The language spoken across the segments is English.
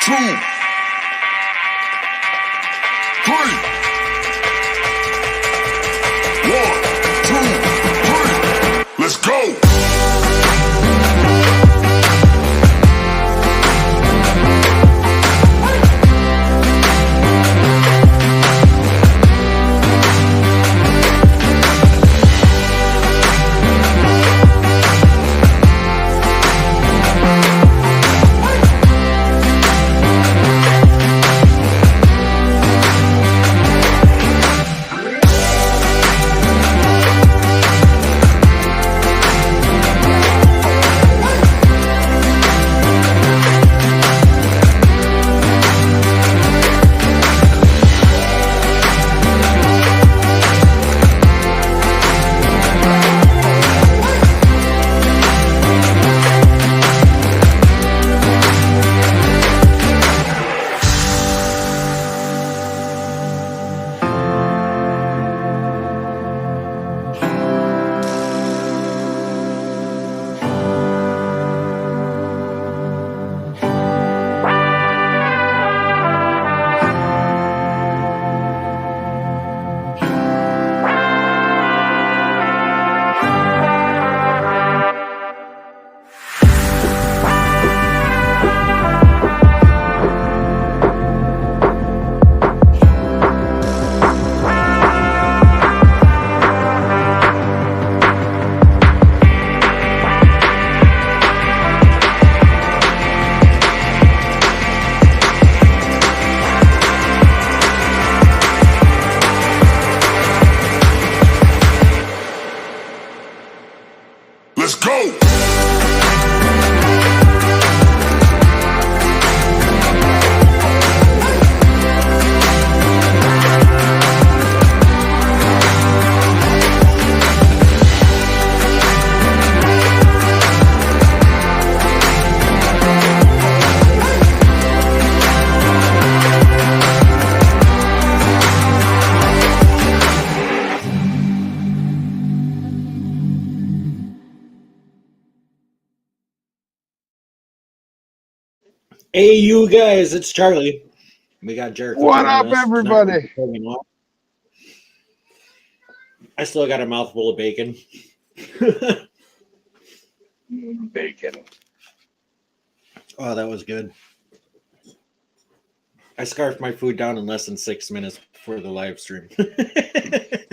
two, three. 1, 2, 3. Let's go. Let's go. Hey, you guys, it's Charlie. We got Jericho. What up, everybody? I still got a mouthful of bacon. Bacon. Oh, that was good. I scarfed my food down in less than 6 minutes before the live stream. It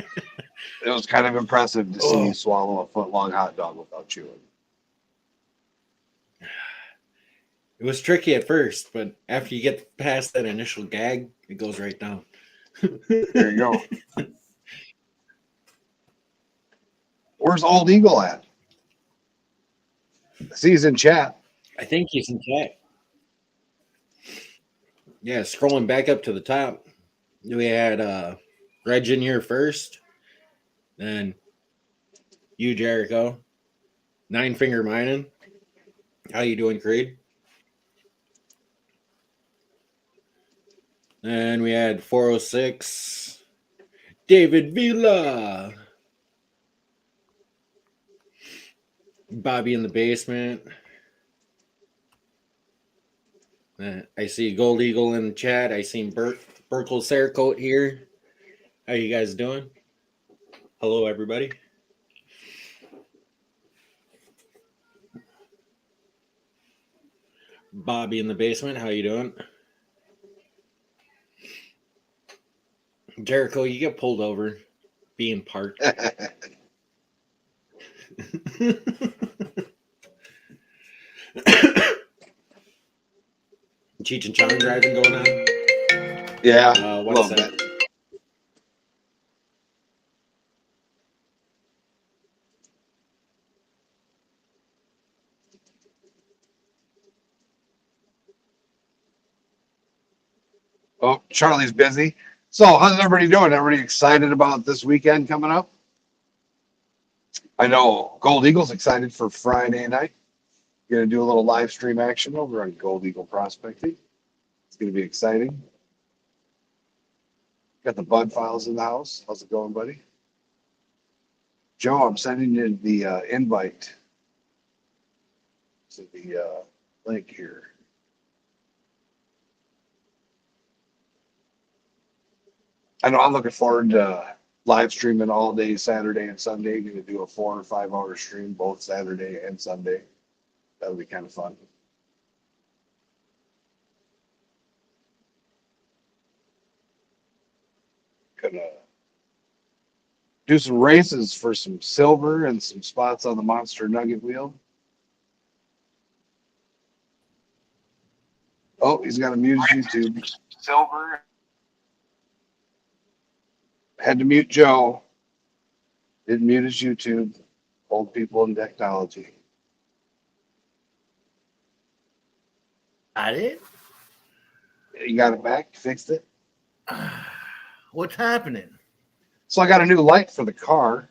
was kind of impressive to see you swallow a foot-long hot dog without chewing. It was tricky at first, but after you get past that initial gag, it goes right down. There you go. Where's Old Eagle at? I see he's in chat. I think he's in chat. Yeah, scrolling back up to the top, we had Reg in here first, then you, Jericho, Nine Finger Mining. How you doing, Creed? And we had 406, David Villa, Bobby in the basement. I see Gold Eagle in the chat. I seen Burkle Sarecoat here. How you guys doing? Hello, everybody. Bobby in the basement. How you doing? Jericho, you get pulled over being parked. Cheech and Chong driving going on? Yeah, what's that? Oh, Charlie's busy. So, how's everybody doing? Everybody excited about this weekend coming up? I know Gold Eagle's excited for Friday night. Going to do a little live stream action over on Gold Eagle Prospecting. It's going to be exciting. Got the Bud Files in the house. How's it going, buddy? Joe, I'm sending you the invite to the link here. I know I'm looking forward to live streaming all day Saturday and Sunday. Going to do a 4 or 5 hour stream both Saturday and Sunday. That'll be kind of fun. Gonna do some races for some silver and some spots on the Monster Nugget wheel. Oh, he's got to mute his YouTube. Silver. Had to mute Joe. Didn't mute his YouTube. Old people in technology. Got it? You got it back? Fixed it? What's happening? So I got a new light for the car.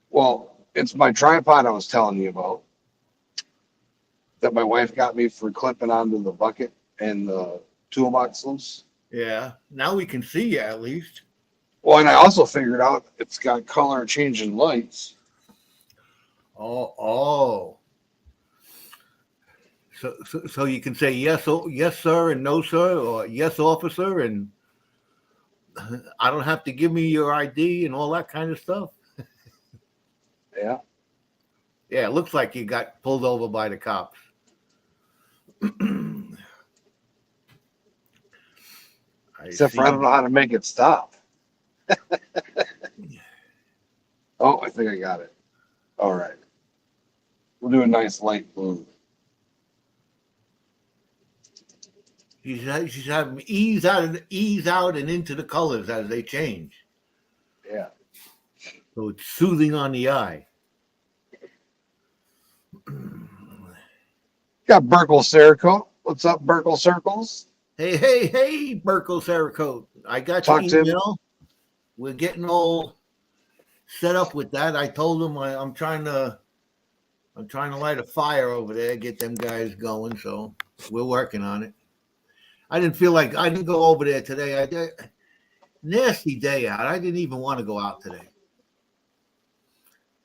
Well, it's my tripod I was telling you about that my wife got me for clipping onto the bucket and the toolbox loose. Yeah. Now we can see you at least. Well, and I also figured out it's got color changing lights. Oh. So you can say yes, yes, sir, and no, sir, or yes, officer, and I don't have to give me your ID and all that kind of stuff. Yeah. Yeah, it looks like you got pulled over by the cops. Except for I don't know how to make it stop. Oh, I think I got it. All right. We'll do a nice light blue. She's having ease out and into the colors as they change. Yeah. So it's soothing on the eye. Got Burkle Cerakote. What's up, Burkle Circles? Hey, Burkle Cerakote. I got Talk your to him. email. We're getting all set up with that. I told him I'm trying to light a fire over there, get them guys going. So we're working on it. I didn't go over there today. Nasty day out. I didn't even want to go out today.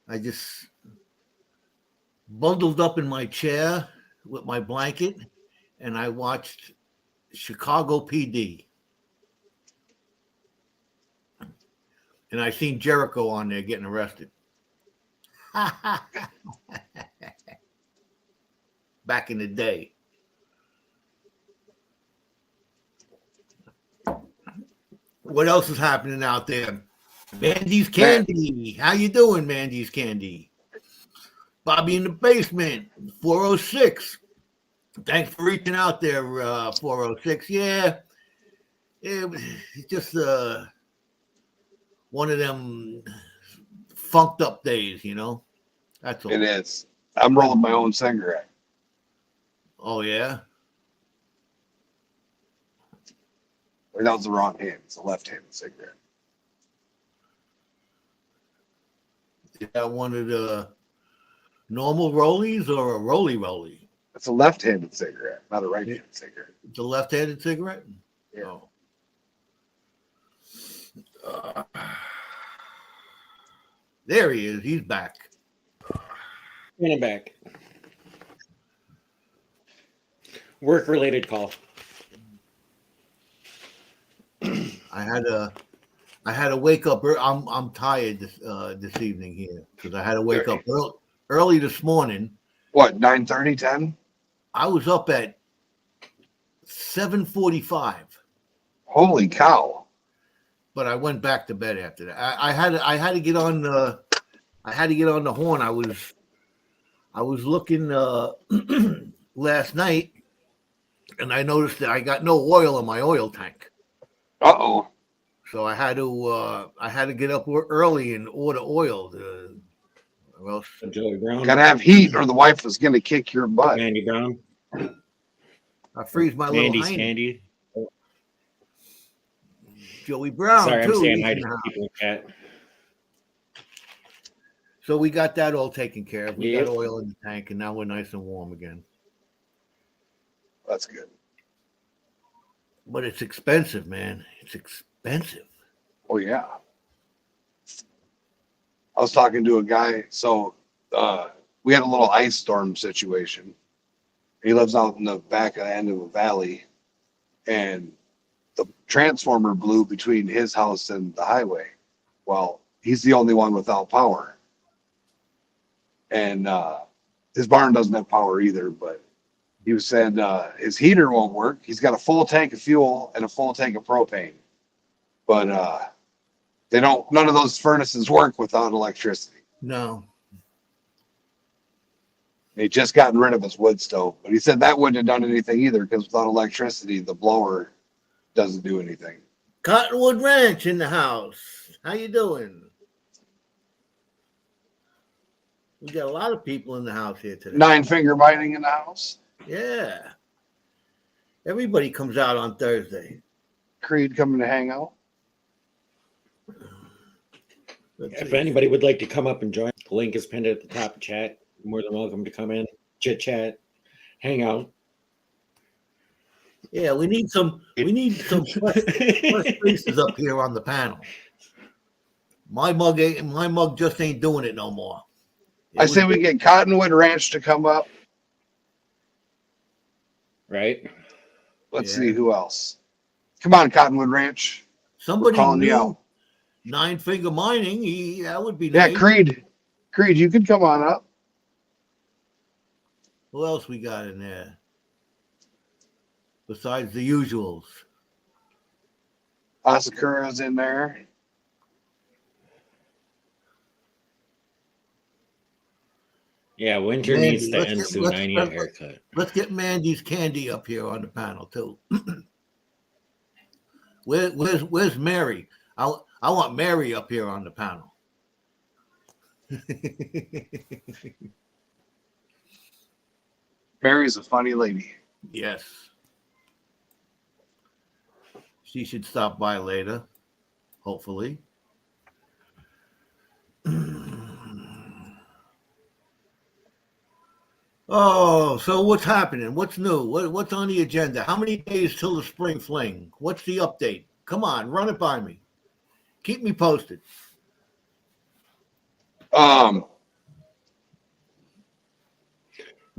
I just bundled up in my chair with my blanket and I watched Chicago PD. And I seen Jericho on there getting arrested. Back in the day. What else is happening out there? Mandy's Candy. How you doing, Mandy's Candy? Bobby in the basement, 406. Thanks for reaching out there, 406. Yeah, it's just one of them funked up days, you know? That's all. It is. I'm rolling my own cigarette. Oh, yeah? Or that was the wrong hand. It's a left-handed cigarette. Is that one of the normal rollies or a rolly? It's a left-handed cigarette, not a right-handed cigarette. It's a left-handed cigarette? Yeah. Oh. There he is. He's back. In and back. Work-related call. I had to wake up. I'm tired this evening here because I had to wake up early this morning. What, 9:30, 10? I was up at 7:45. Holy cow! But I went back to bed after that. I had to get on the horn. I was looking last night, and I noticed that I got no oil in my oil tank. Uh-oh. So I had to get up early and order oil. Well, Joey Brown. Gotta have heat, or the wife is gonna kick your butt. Mandy Brown. I freeze my Mandy's little hiney. Candy. Joey Brown, Sorry, too. I'm saying hi to people in chat. So we got that all taken care of. We Yep. got oil in the tank, and now we're nice and warm again. That's good. But it's expensive, man. It's expensive. Oh yeah. I was talking to a guy. So we had a little ice storm situation. He lives out in the back end of a valley, and the transformer blew between his house and the highway. Well, he's the only one without power. And his barn doesn't have power either, but he was saying his heater won't work. He's got a full tank of fuel and a full tank of propane. But none of those furnaces work without electricity. No. He just gotten rid of his wood stove, but he said that wouldn't have done anything either because without electricity, the blower doesn't do anything. Cottonwood Ranch in the house. How you doing? We got a lot of people in the house here today. 9-finger mining in the house. Yeah. Everybody comes out on Thursday. Creed coming to hang out. If anybody would like to come up and join, the link is pinned at the top of chat. You're more than welcome to come in, chit chat, hang out. Yeah, we need some fresh faces up here on the panel. My mug just ain't doing it no more. I say we get Cottonwood Ranch to come up. Right? Let's see who else. Come on, Cottonwood Ranch. Somebody We're calling you new out. 9-finger mining. That would be Yeah, nice. Creed, you could come on up. Who else we got in there? Besides the usuals. Asakura's in there. Yeah, winter Mandy, needs to let's end get- soon. let's- I need a haircut. Let's get Mandy's Candy up here on the panel too. Where's Mary? I want Mary up here on the panel. Mary's a funny lady. Yes. She should stop by later, hopefully. Oh, so what's happening? What's new? What's on the agenda? How many days till the spring fling? What's the update? Come on, run it by me. Keep me posted.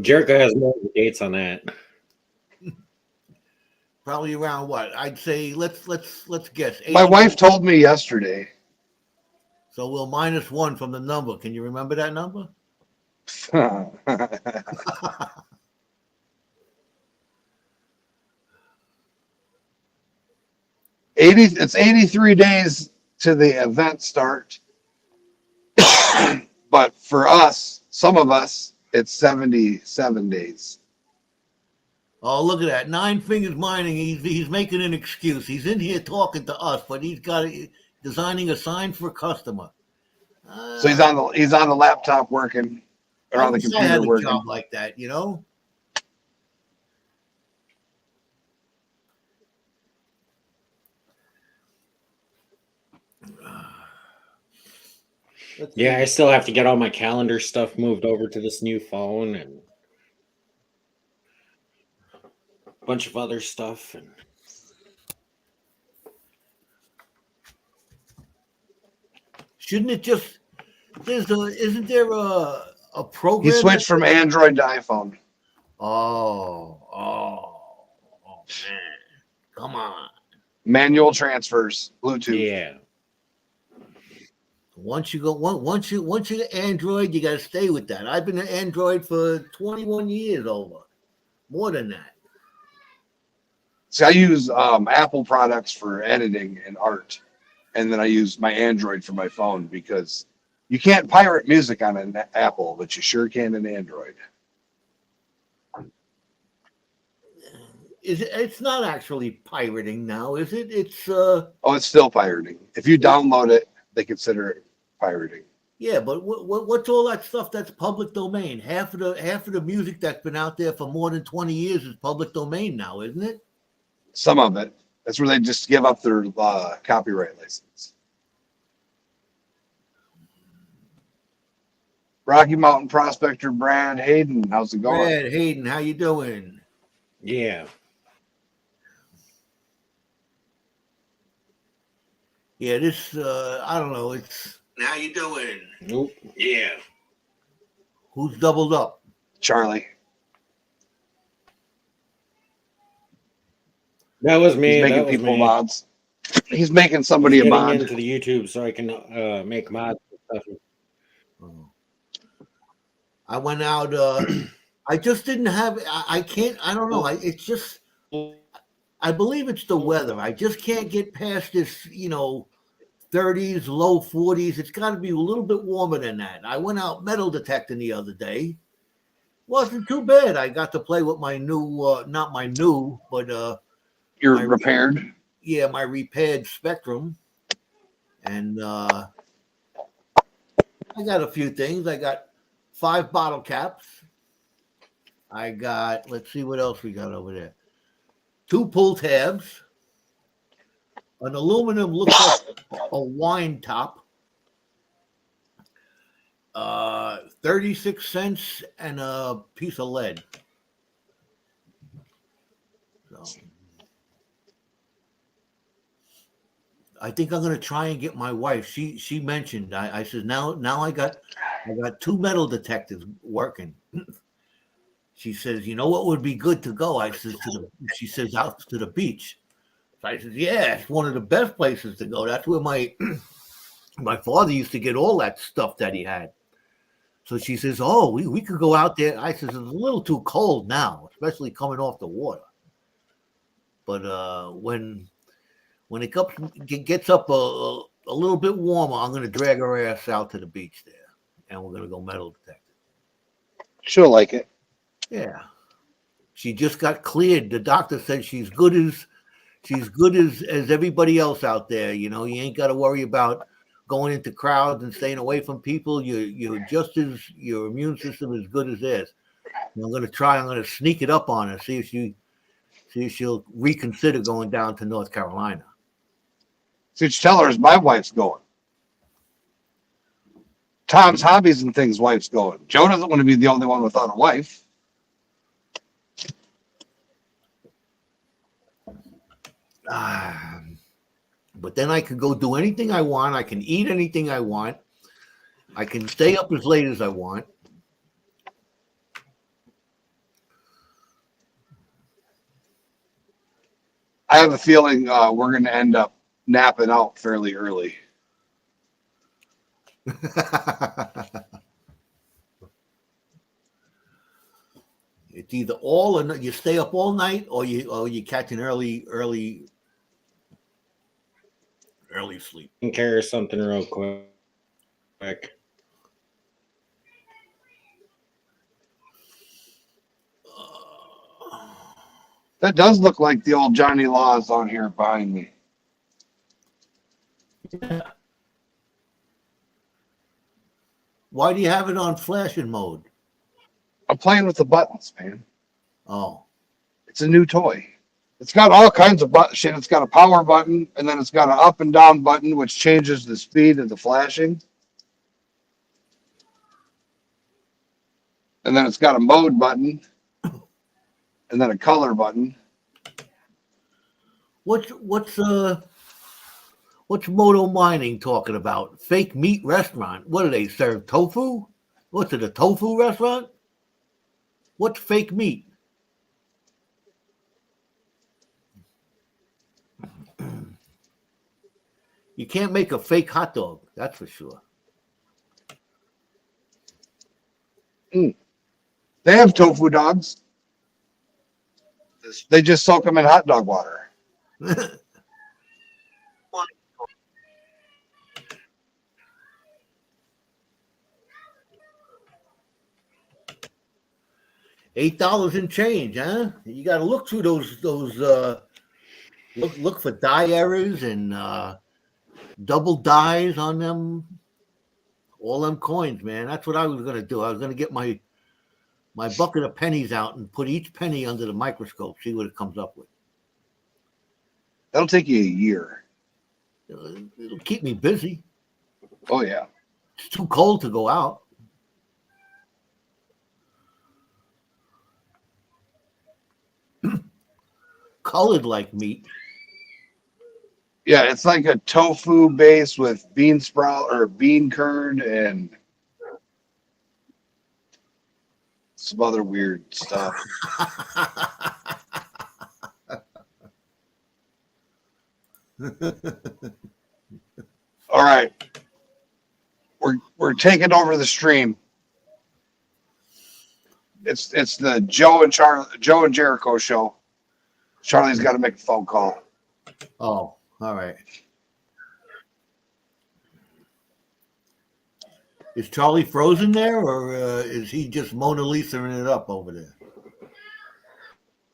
Jericho has more dates on that. Probably around what? I'd say let's guess. My 80. wife told me yesterday. So we'll -1 from the number. Can you remember that number? 83 days to the event start. But for us, some of us, it's 77 days. Oh, look at that. 9-fingers mining. He's making an excuse. He's in here talking to us, but he's got designing a sign for a customer. So he's on the laptop working, or on the I had computer a working. job like that, you know? Yeah, I still have to get all my calendar stuff moved over to this new phone and a bunch of other stuff. And Shouldn't it just? Isn't there a program? He switched from Android to iPhone. Oh, man! Come on. Manual transfers, Bluetooth. yeah, Once you Android, you got to stay with that. I've been an Android for 21 years over, more than that. See, I use Apple products for editing and art, and then I use my Android for my phone because you can't pirate music on an Apple, but you sure can in Android. It's not actually pirating now, is it? It's Oh, it's still pirating. If you download it, they consider it pirating. yeah, but what's all that stuff that's public domain? Half of the music that's been out there for more than 20 years is public domain now, isn't it? Some of it. That's where they just give up their copyright license. Rocky Mountain prospector Brad Hayden, how's it going? Brad Hayden, how you doing? yeah. Yeah, this I don't know. It's how you doing? Nope. Yeah. Who's doubled up? Charlie. That was He's me. making That was people me. mods. He's making He's somebody a getting mod. into the YouTube so I can make mods and stuff. Oh. I went out. I just didn't have. I can't. I don't know. It's just. I believe it's the weather. I just can't get past this. 30s, low 40s. It's got to be a little bit warmer than that. I went out metal detecting the other day. Wasn't too bad. I got to play with my new, not my new, but You're my repaired. my repaired Spectrum, and I got a few things. I got 5 bottle caps. I got. Let's see what else we got over there. 2 pull tabs. An aluminum looks like a wine top. 36 cents and a piece of lead. So I think I'm gonna try and get my wife. She mentioned. I said now I got 2 metal detectors working. She says, you know what would be good to go? I says she says out to the beach. So I says, yeah, it's one of the best places to go. That's where my my father used to get all that stuff that he had. So she says, oh, we could go out there. I says, it's a little too cold now, especially coming off the water. But when it gets up a little bit warmer, I'm going to drag her ass out to the beach there, and we're going to go metal detecting. She'll like it. Yeah, she just got cleared. The doctor said she's good as everybody else out there. You ain't got to worry about going into crowds and staying away from people. You're just as your immune system is good as theirs. And I'm going to try. I'm going to sneak it up on her, see if she'll reconsider going down to North Carolina. So you tell her is my wife's going. Tom's hobbies and things wife's going. Joe doesn't want to be the only one without a wife. But then I can go do anything I want. I can eat anything I want. I can stay up as late as I want. I have a feeling we're going to end up napping out fairly early. It's either all or you stay up all night, or you catch an early sleep. Take care of something real quick. That does look like the old Johnny Laws on here behind me. Why do you have it on flashing mode? I'm playing with the buttons, man. Oh, It's a new toy. It's got all kinds of button shit. It's got a power button, and then it's got an up and down button, which changes the speed of the flashing. And then it's got a mode button, and then a color button. what's Moto Mining talking about? Fake meat restaurant? What do they serve? Tofu? What's it? A tofu restaurant? What's fake meat? You can't make a fake hot dog. That's for sure. They have tofu dogs. They just soak them in hot dog water. $8 and change, huh? You got to look through those. Look for die errors and double dies on them. All them coins, man. That's what I was gonna do. I was gonna get my bucket of pennies out and put each penny under the microscope, see what it comes up with. That'll take you a year. It'll keep me busy. Oh, yeah. It's too cold to go out. Colored like meat. Yeah, it's like a tofu base with bean sprout or bean curd and some other weird stuff. All right. We're taking over the stream. It's the Joe and Jericho show. Charlie's got to make a phone call. Oh, all right. Is Charlie frozen there, or is he just Mona Lisa'ing it up over there?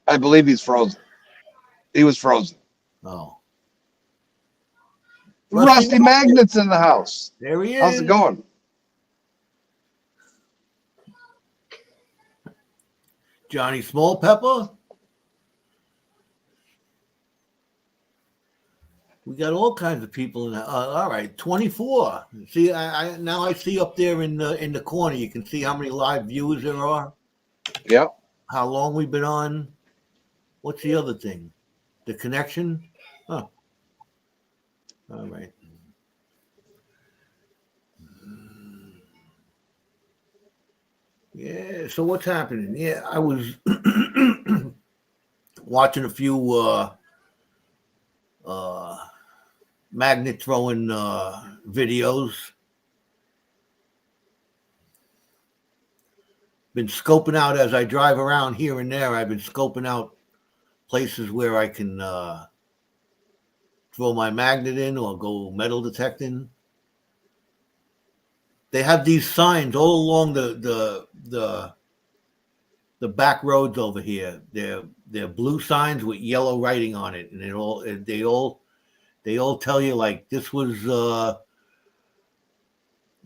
I believe he's frozen. He was frozen. Oh. Rusty Magnet's in the house. There he is. How's it going? Johnny Small Pepper. We got all kinds of people in there. All right, 24. See, I now I see up there in the corner. You can see how many live viewers there are. Yep. How long we've been on. What's the other thing? The connection. Huh. All right. Yeah. So what's happening? Yeah, I was watching a few magnet throwing videos. Been scoping out as I drive around here and there. I've been scoping out places where I can throw my magnet in or go metal detecting. They have these signs all along the back roads over here. They're blue signs with yellow writing on it, and they all tell you like this was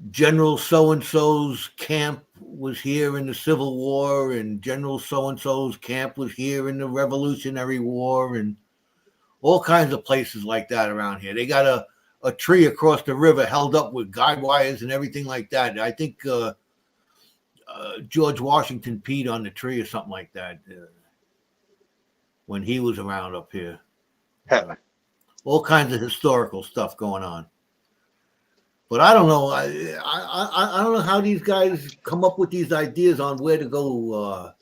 General so-and-so's camp was here in the Civil War, and General so-and-so's camp was here in the Revolutionary War, and all kinds of places like that around here. They got a tree across the river held up with guide wires and everything like that. I think George Washington peed on the tree or something like that when he was around up here. All kinds of historical stuff going on. But I don't know. I don't know how these guys come up with these ideas on where to go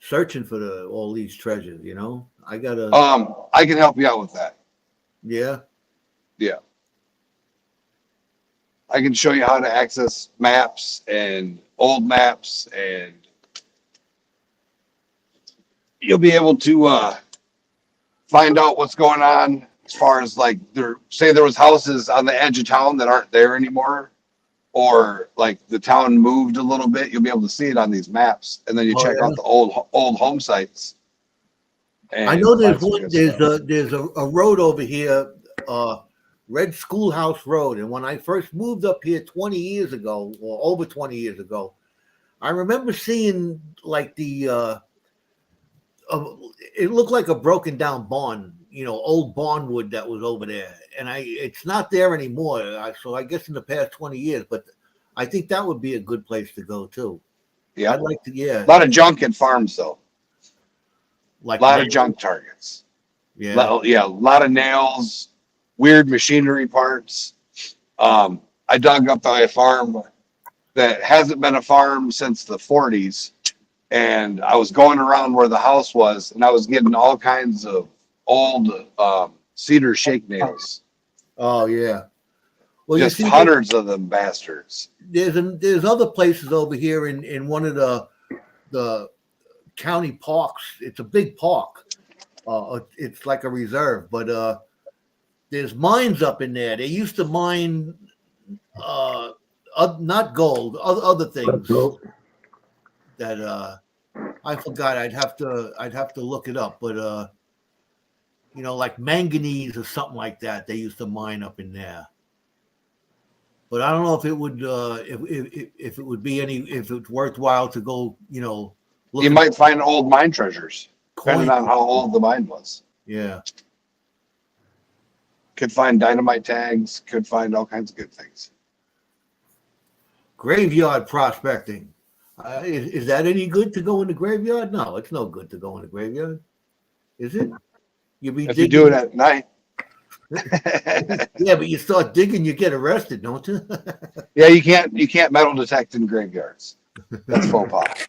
searching for all these treasures. You know, I gotta. I can help you out with that. Yeah. Yeah. I can show you how to access maps and old maps, and you'll be able to find out what's going on as far as like there was houses on the edge of town that aren't there anymore, or like the town moved a little bit. You'll be able to see it on these maps, and then you check out the old home sites. I know there's a road over here, Red Schoolhouse Road, and when I first moved up here 20 years ago, or over 20 years ago, I remember seeing like the it looked like a broken down barn, old barnwood that was over there, and it's not there anymore. So I guess in the past 20 years, but I think that would be a good place to go too. Yeah, I'd like to. Yeah, a lot of junk in farms though. Like a lot of junk targets. Yeah, a lot of nails, weird machinery parts. I dug up a farm that hasn't been a farm since the 40s, and I was going around where the house was, and I was getting all kinds of old cedar shake nails. Oh yeah, well, just hundreds of them bastards. There's other places over here in one of the county parks. It's a big park. It's like a reserve, but there's mines up in there. They used to mine not gold, other things that I forgot. I'd have to look it up, but like manganese or something like that. They used to mine up in there. But I don't know if it would if it would be if it's worthwhile to go, You might find old mine treasures, depending on how old the mine was. Yeah. Could find dynamite tags, could find all kinds of good things. Graveyard prospecting. Is that any good to go in the graveyard? No, it's no good to go in the graveyard. Is it? If you do it at night. Yeah, but you start digging, you get arrested, don't you? Yeah, you can't metal detect in graveyards. That's faux pas.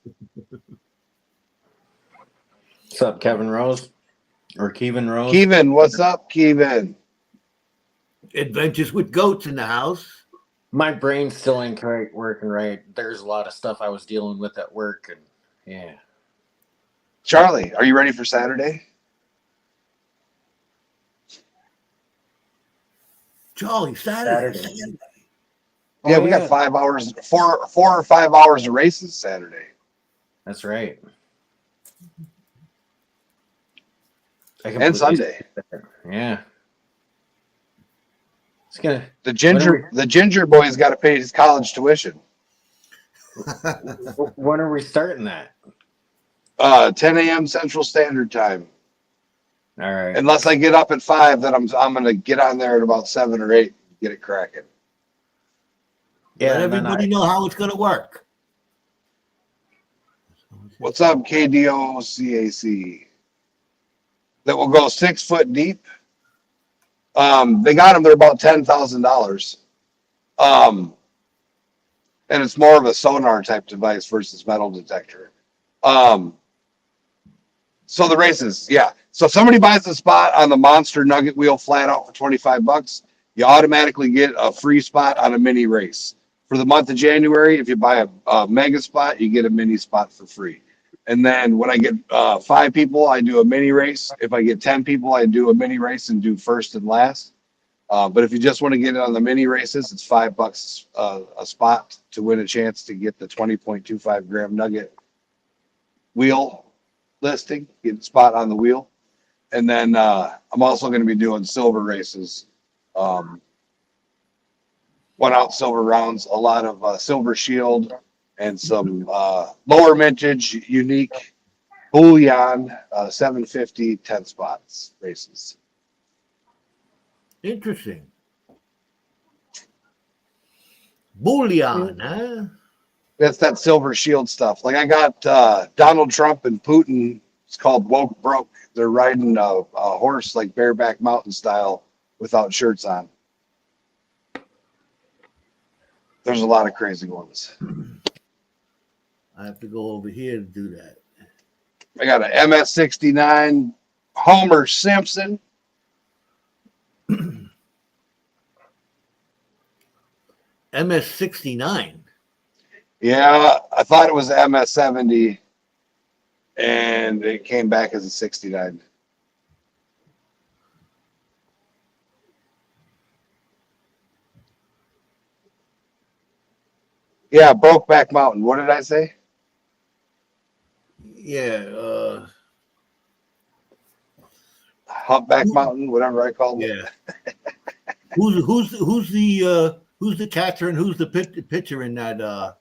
What's up, Kevin Rose? Or Kevin Rose? Kevin, what's up, Kevin? Adventures with Goats in the house. My brain still ain't quite working right. There's a lot of stuff I was dealing with at work, and yeah. Charlie, are you ready for Saturday? Charlie, Saturday. Saturday. Yeah, Oh, we got yeah. 5 hours, four or 5 hours of races Saturday. That's right. I And completely Sunday. skipped that. Yeah. It's gonna. The When are we? ginger boy's got to pay his college tuition. When are we starting that? 10 a.m. Central Standard Time. All right. Unless I get up at 5, then I'm gonna get on there at about 7 or 8, get it cracking. Yeah. Let And then everybody know how it's going to work. What's up, KDOCAC? That will go 6 foot deep. They got them. They're about $10,000. And it's more of a sonar type device versus metal detector. So the races, yeah. So if somebody buys a spot on the Monster Nugget Wheel flat out for $25, you automatically get a free spot on a mini race. For the month of January, if you buy a mega spot, you get a mini spot for free. And then when I get 5 people, I do a mini race. If I get 10 people, I do a mini race and do first and last. But if you just want to get it on the mini races, it's $5 a spot to win a chance to get the 20.25 gram nugget wheel listing, get a spot on the wheel. And then I'm also going to be doing silver races, 1 ounce silver rounds, a lot of silver shield, and some lower mintage unique bullion 750 10 spots races. Interesting. Bullion, huh? That's that silver shield stuff. Like I got Donald Trump and Putin. It's called Woke Broke. They're riding a horse like bareback mountain style without shirts on. There's a lot of crazy ones. I have to go over here to do that. I got an MS-69 Homer Simpson. MS-69. Yeah, I thought it was the MS-70, and it came back as a 69. Yeah, Brokeback Mountain. What did I say? Yeah. Humpback Mountain, whatever I called it. Yeah. who's the catcher and who's the pitcher in that?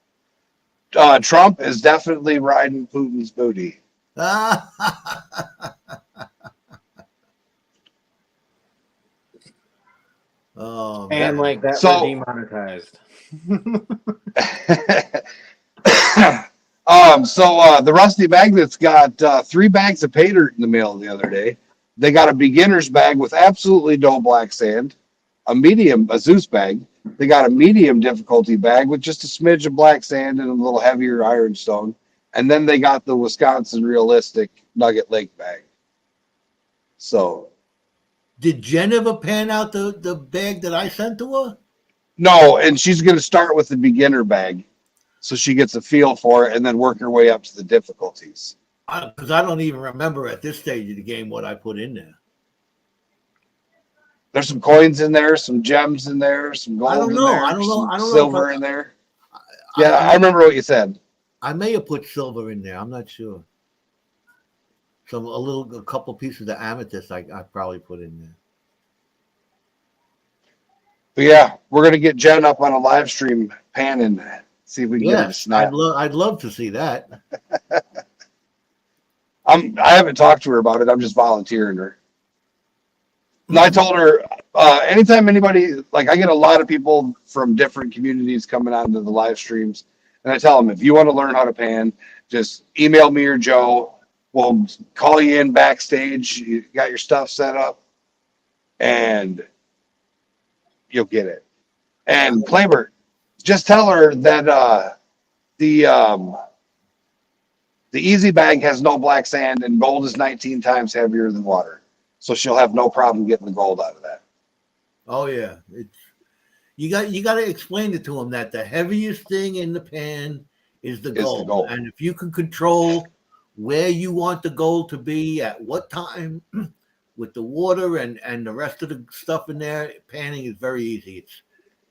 Trump is definitely riding Putin's booty. Oh, And like that, So- we're demonetized. The Rusty Magnets got 3 bags of pay dirt in the mail the other day. They got a beginner's bag with absolutely no black sand, a Zeus bag. They got a medium difficulty bag with just a smidge of black sand and a little heavier ironstone. And then they got the Wisconsin Realistic Nugget Lake bag. So did Jen ever pan out the bag that I sent to her? no, and she's going to start with the beginner bag, so she gets a feel for it, and then work her way up to the difficulties. Because I don't even remember at this stage of the game what I put in there. There's some coins in there, some gems in there, some gold I don't in know. there, I don't know. some I don't know silver if in there. Yeah, I remember what you said. I may have put silver in there. I'm not sure. A couple pieces of amethyst I probably put in there. But yeah, we're gonna get Jen up on a live stream panning, see if we can get her to Yes, snap. I'd love to see that. I haven't talked to her about it. I'm just volunteering her. And I told her anytime anybody, like I get a lot of people from different communities coming onto the live streams, and I tell them if you want to learn how to pan, just email me or Joe. We'll call you in backstage. You got your stuff set up, and you'll get it. And Claybert, just tell her that the easy bag has no black sand and gold is 19 times heavier than water. So she'll have no problem getting the gold out of that. Oh yeah, it's you got to explain it to them that the heaviest thing in the pan is the Is the gold, gold. and if you can control where you want the gold to be at what time with the water and the rest of the stuff in there, panning is very easy.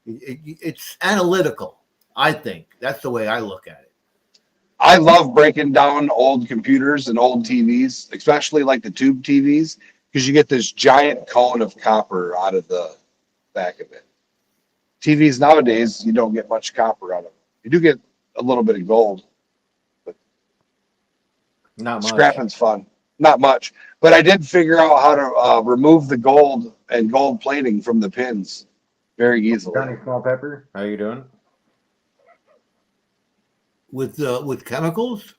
It's analytical. I think that's the way I look at it. I love breaking down old computers and old TVs, especially like the tube TVs, because you get this giant cone of copper out of the back of it. TVs nowadays, you don't get much copper out of them. You do get a little bit of gold, but Not much. scrapping's fun. Not much, but I did figure out how to remove the gold and gold plating from the pins very easily. Johnny Small Pepper, how you doing? With chemicals.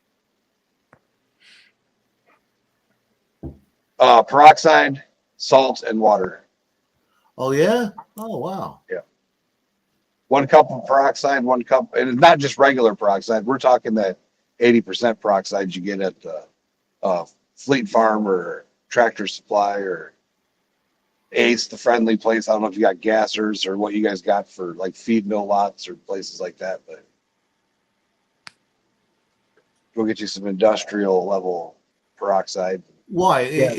Peroxide, salt, and water. Oh yeah. Oh wow. 1 cup of peroxide, 1 cup, and it's not just regular peroxide. We're talking that 80% peroxide you get at the Fleet Farm or Tractor Supply or Ace, the friendly place. I don't know if you got gassers or what you guys got for like feed mill lots or places like that, but go get you some industrial level peroxide. Why? Yeah.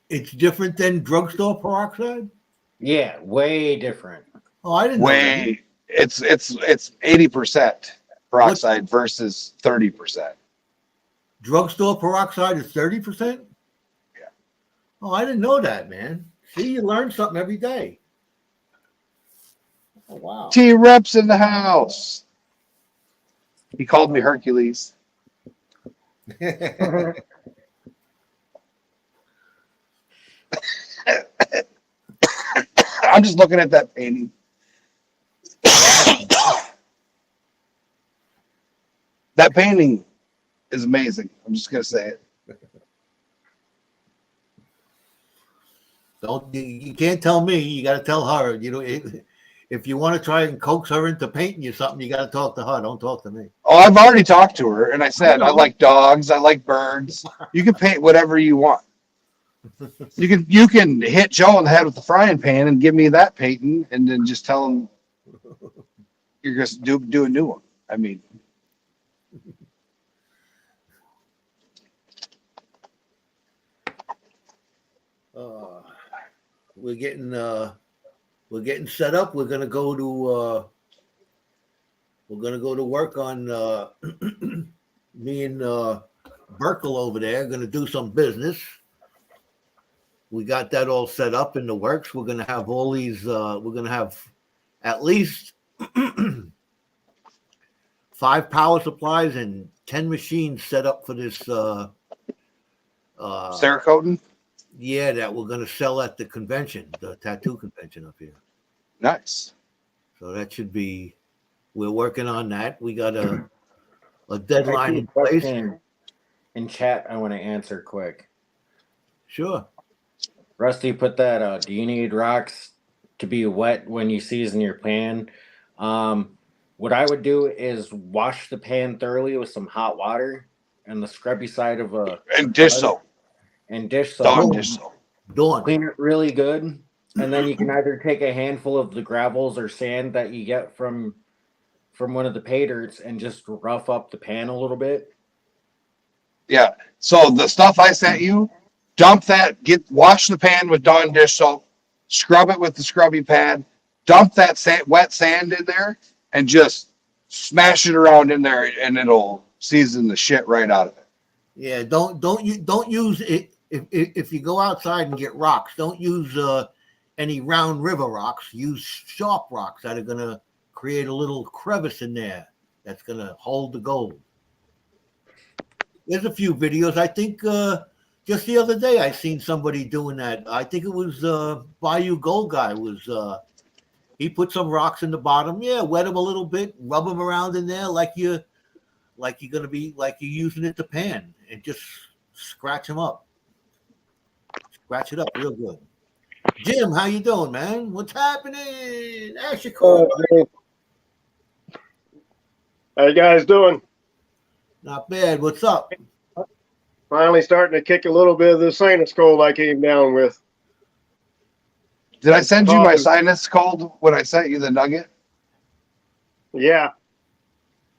It's different than drugstore peroxide. Yeah, way different. Oh, I didn't know that. Way it's 80% peroxide versus 30%. Drugstore peroxide is 30%. Yeah. Oh, I didn't know that, man. See, you learn something every day. Oh wow. T-Reps in the house. He called me Hercules. I'm just looking at that painting. That painting is amazing. I'm just gonna say it. Don't you can't tell me. You got to tell her. You know, if you want to try and coax her into painting you something, you got to talk to her. Don't talk to me. Oh, I've already talked to her, and I said I I know. like dogs, I like birds. You can paint whatever you want. You can hit Joe in the head with the frying pan and give me that painting, and then just tell him you're just do a new one. I mean, We're getting set up. We're gonna go to work on me and Burkle over there. Gonna do some business. We got that all set up in the works. We're gonna have all these. We're gonna have at least 5 power supplies and 10 machines set up for this. Cerakoting? Yeah, that we're gonna sell at the convention, the tattoo convention up here. Nice. So that should be. We're working on that. We got a I deadline see a in place. question in chat I want to answer quick. Sure. Rusty put that, do you need rocks to be wet when you season your pan? What I would do is wash the pan thoroughly with some hot water and the scrubby side of a And dish soap. and dish Dog soap. dish soap. Dawn. Clean it really good, and then you can either take a handful of the gravels or sand that you get from one of the pay dirts and just rough up the pan a little bit. Yeah. So the stuff I sent you, dump that, wash the pan with Dawn dish soap, scrub it with the scrubby pad, dump that wet sand in there, and just smash it around in there, and it'll season the shit right out of it. Yeah, don't use it if you go outside and get rocks. Don't use any round river rocks. Use sharp rocks that are gonna create a little crevice in there that's gonna hold the gold. There's a few videos. I think just the other day I seen somebody doing that. I think it was Bayou Gold guy was. He put some rocks in the bottom. Yeah, wet them a little bit, rub them around in there like you're gonna be like you're using it to pan, and just scratch them up. Scratch it up real good. Jim, how you doing, man? What's happening? Ashiko. How you guys doing? Not bad. What's up? Finally starting to kick a little bit of the sinus cold I came down with. Did I send you my coffee. sinus cold when I sent you the nugget? Yeah.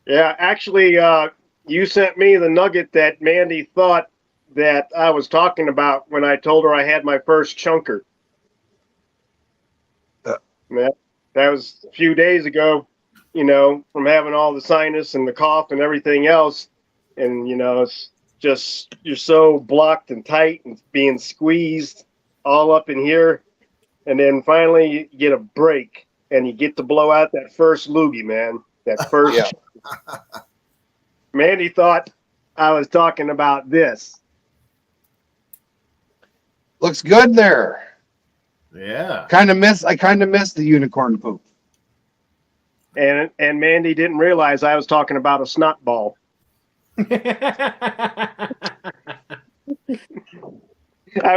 Yeah. Actually, you sent me the nugget that Mandy thought that I was talking about when I told her I had my first chunker. Uh. That was a few days ago, from having all the sinus and the cough and everything else. And, it's just, you're so blocked and tight and being squeezed all up in here. And then finally you get a break and you get to blow out that first loogie, man. That first. Yeah. Mandy thought I was talking about this. Looks good there. Yeah. I kind of miss the unicorn poop. And Mandy didn't realize I was talking about a snot ball. I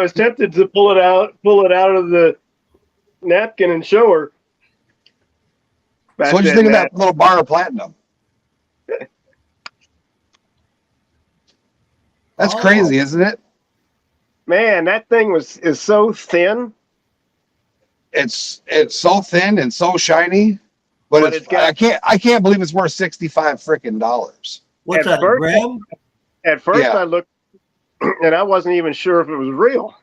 was tempted to pull it out of the napkin and show her. So what'd you think of that little bar of platinum? That's crazy, isn't it? Man, that thing is so thin. It's so thin and so shiny, but I can't believe it's worth $65 freaking dollars. What's that, a gram? At first, Yeah. I looked, and I wasn't even sure if it was real.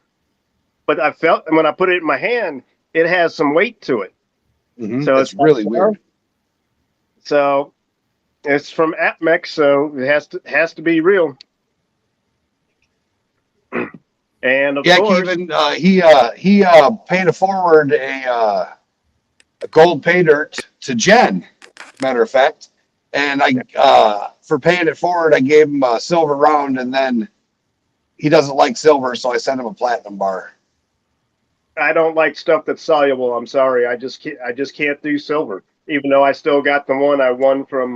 But I felt, and when I put it in my hand, it has some weight to it. Mm-hmm. So it's really weird. So it's from Apmex, so it has to be real. And of course, Even he paid it forward a gold pay dirt to Jen, matter of fact, and I for paying it forward, I gave him a silver round, and then he doesn't like silver, so I sent him a platinum bar. I don't like stuff that's soluble. I'm sorry, I just can't do silver. Even though I still got the one I won from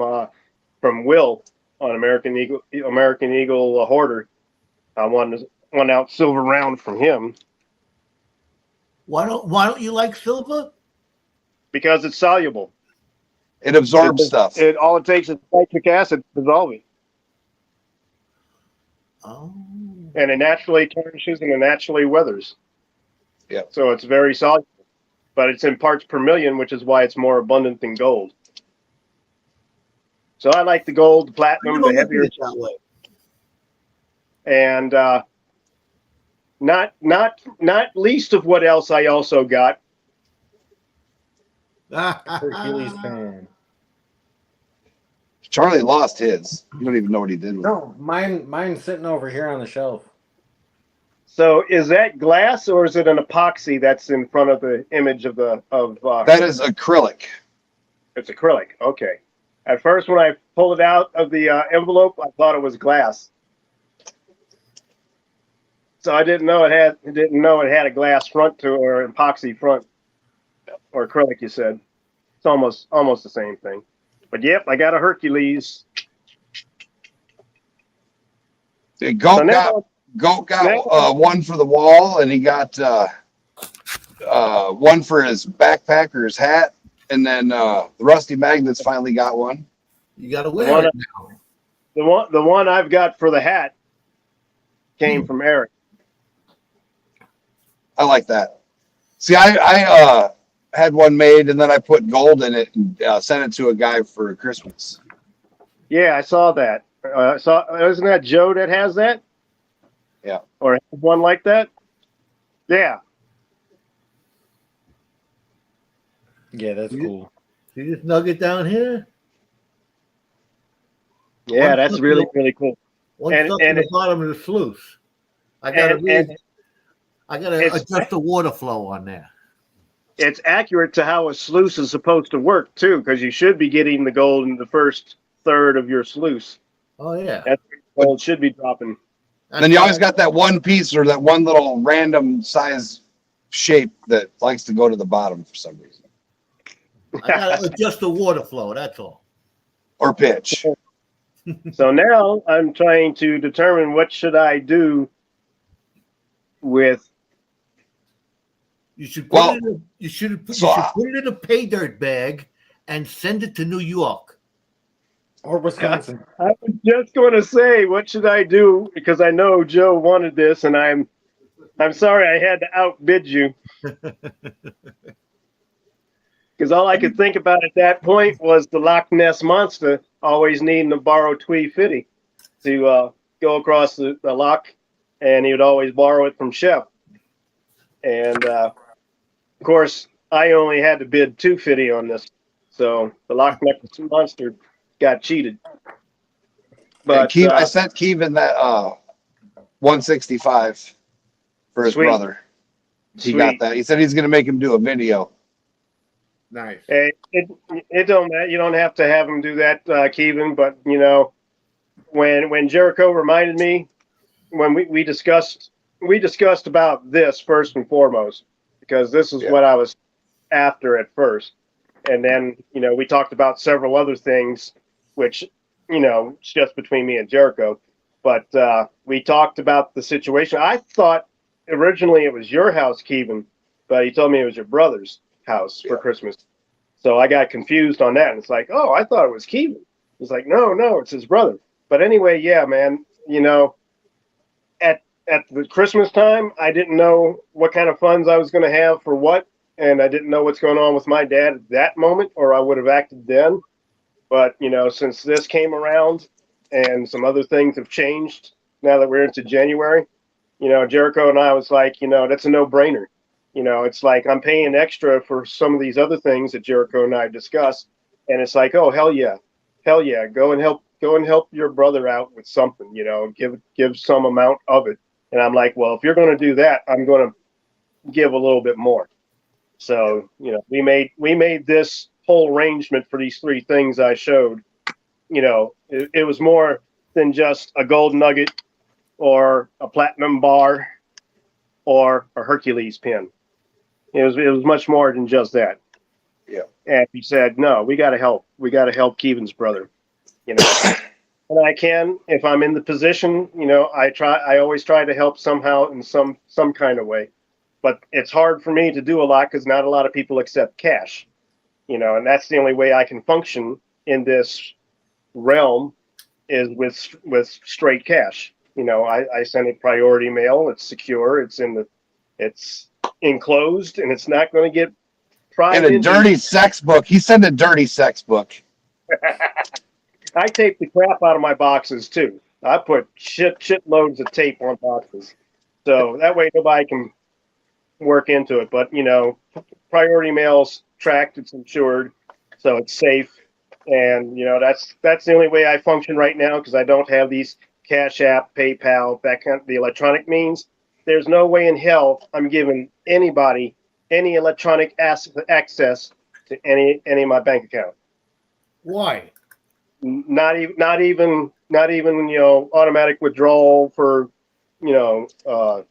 Will on American Eagle Hoarder. I won out silver round from him. Why don't you like silver? Because it's soluble. It absorbs stuff. All it takes is nitric acid to dissolve it. Oh. And it naturally tarnishes and it naturally weathers. Yeah. So it's very soluble. But it's in parts per million, which is why it's more abundant than gold. So I like the gold, the platinum, the heavier that way. And not least of what else I also got. Hercules fan. Charlie lost his. You don't even know what he did with it. No, mine's sitting over here on the shelf. So is that glass or is it an epoxy that's in front of the image of That is acrylic. It's acrylic. Okay. At first, when I pulled it out of the envelope, I thought it was glass. So I didn't know it had a glass front to it or an epoxy front or acrylic. You said it's almost the same thing. But yep, I got a Hercules. Goat got one for the wall, and he got one for his backpack or his hat, and then the Rusty Magnets finally got one. You got to wear it now. The one I've got for the hat came from Eric. I like that. See, I had one made, and then I put gold in it and sent it to a guy for Christmas. Yeah, I saw that. Isn't that Joe that has that? Yeah. Or one like that? Yeah. Yeah, that's cool. See this nugget down here? Yeah, that's really, really cool. One stuck in the bottom of the sluice. I gotta adjust the water flow on there. It's accurate to how a sluice is supposed to work too, because you should be getting the gold in the first third of your sluice. Oh yeah. That's where gold should be dropping. And then you always got that one piece or that one little random size shape that likes to go to the bottom for some reason. I gotta adjust the water flow, that's all. Or pitch. So now I'm trying to determine what should I do with. You should put it in a pay dirt bag and send it to New York or Wisconsin. I was just going to say, what should I do? Because I know Joe wanted this, and I'm I'm sorry I had to outbid you. Because all I could think about at that point was the Loch Ness Monster always needing to borrow Twee Fitty to go across the loch, and he would always borrow it from Chef. And of course, I only had to bid 250 on this, so the Loch Ness Monster got cheated. But I sent Kevin that 165 for his Sweet. brother. He Sweet. got that. He said he's going to make him do a video. Nice. Hey, it don't matter. You don't have to have him do that, Kevin. But you know, when Jericho reminded me, when we discussed about this first and foremost, because this is Yeah. what I was after at first, and then you know we talked about several other things, which you know it's just between me and Jericho. But we talked about the situation. I thought originally it was your house, Kevin, but he told me it was your brother's house for Christmas. So I got confused on that. And it's like, oh, I thought it was Kevin. It's like, no, it's his brother. But anyway, yeah, man, you know, at the Christmas time, I didn't know what kind of funds I was going to have for what. And I didn't know what's going on with my dad at that moment, or I would have acted then. But, you know, since this came around and some other things have changed now that we're into January, you know, Jericho and I was like, you know, that's a no-brainer. You know, it's like I'm paying extra for some of these other things that Jericho and I discussed, and it's like, oh hell yeah, go and help your brother out with something. You know, give some amount of it. And I'm like, well, if you're going to do that, I'm going to give a little bit more. So you know, we made this whole arrangement for these three things I showed. You know, it was more than just a gold nugget or a platinum bar or a Hercules pin. It was much more than just that. Yeah. And he said, no, we got to help. We got to help Kevin's brother. You know, and I can, if I'm in the position, you know, I always try to help somehow in some kind of way, but it's hard for me to do a lot because not a lot of people accept cash, you know, and that's the only way I can function in this realm is with straight cash. You know, I send it priority mail. It's secure. It's enclosed, and it's not going to get pried In a into. dirty sex book. He sent a dirty sex book. I tape the crap out of my boxes too. I put shit loads of tape on boxes, so that way nobody can work into it. But you know, priority mail's tracked, it's insured, so it's safe. And you know, that's the only way I function right now because I don't have these Cash App, PayPal, that kind of the electronic means. There's no way in hell I'm giving anybody any electronic access to any of my bank account. Why? Not even you know automatic withdrawal for you know power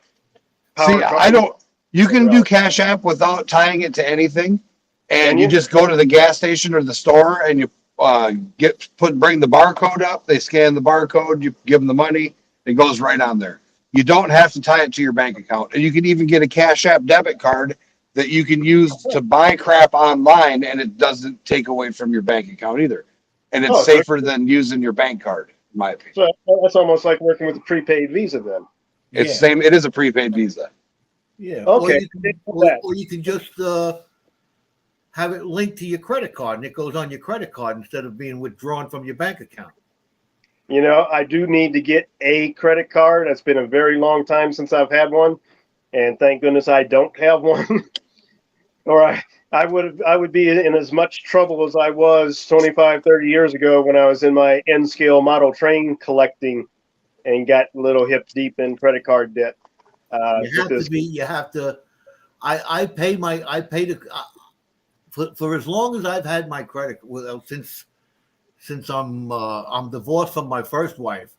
See, I company. don't. You can do Cash App without tying it to anything, and you just go to the gas station or the store, and you bring the barcode up. They scan the barcode. You give them the money. It goes right on there. You don't have to tie it to your bank account, and you can even get a Cash App debit card that you can use to buy crap online, and it doesn't take away from your bank account either. And it's safer than using your bank card, in my opinion. So that's almost like working with a prepaid Visa then. It's same. It is a prepaid Visa. Yeah. Okay. Or you can just have it linked to your credit card, and it goes on your credit card instead of being withdrawn from your bank account. You know, I do need to get a credit card. It's been a very long time since I've had one, and thank goodness I don't have one. Or I would be in as much trouble as I was 25, 30 years ago when I was in my N-scale model train collecting and got a little hip deep in credit card debt. You have to. I pay the for as long as I've had my credit. Well, since I'm divorced from my first wife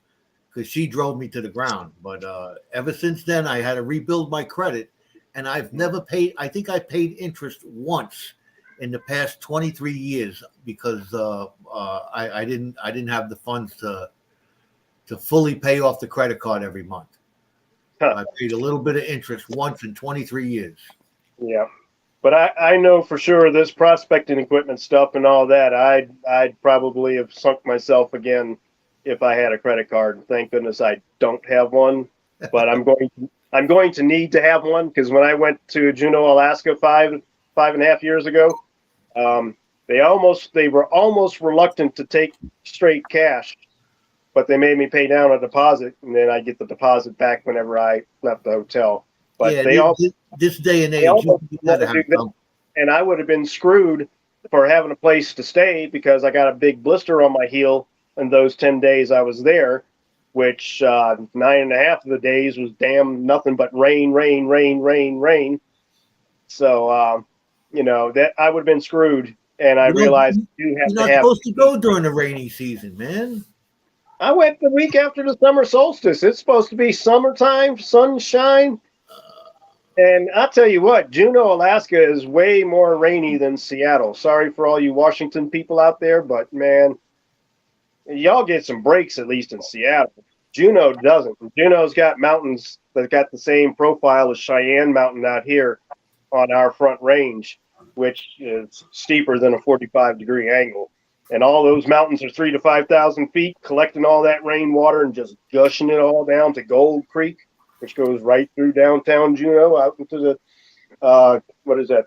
because she drove me to the ground. But ever since then, I had to rebuild my credit, and I've never paid. I think I paid interest once in the past 23 years because I didn't have the funds to fully pay off the credit card every month. I paid a little bit of interest once in 23 years. Yeah. But I know for sure this prospecting equipment stuff and all that, I'd probably have sunk myself again if I had a credit card. Thank goodness I don't have one. But I'm going I'm going to need to have one because when I went to Juneau, Alaska 5.5 years ago, they were almost reluctant to take straight cash, but they made me pay down a deposit, and then I get the deposit back whenever I left the hotel. But Yeah, they all this day and they age, almost you want gotta to have do that, some. and I would have been screwed for having a place to stay because I got a big blister on my heel in those 10 days I was there, which 9.5 of the days was damn nothing but rain, rain, rain, rain, rain. So, that I would have been screwed. And I You don't, realized you have you're to not have. supposed to go during the rainy season, man. I went the week after the summer solstice. It's supposed to be summertime, sunshine. And I'll tell you what, Juneau, Alaska is way more rainy than Seattle. Sorry for all you Washington people out there, but man, y'all get some breaks at least in Seattle. Juneau doesn't. Juneau's got mountains that got the same profile as Cheyenne Mountain out here on our front range, which is steeper than a 45-degree angle. And all those mountains are 3,000 to 5,000 feet, collecting all that rainwater and just gushing it all down to Gold Creek, which goes right through downtown Juneau out into the what is that?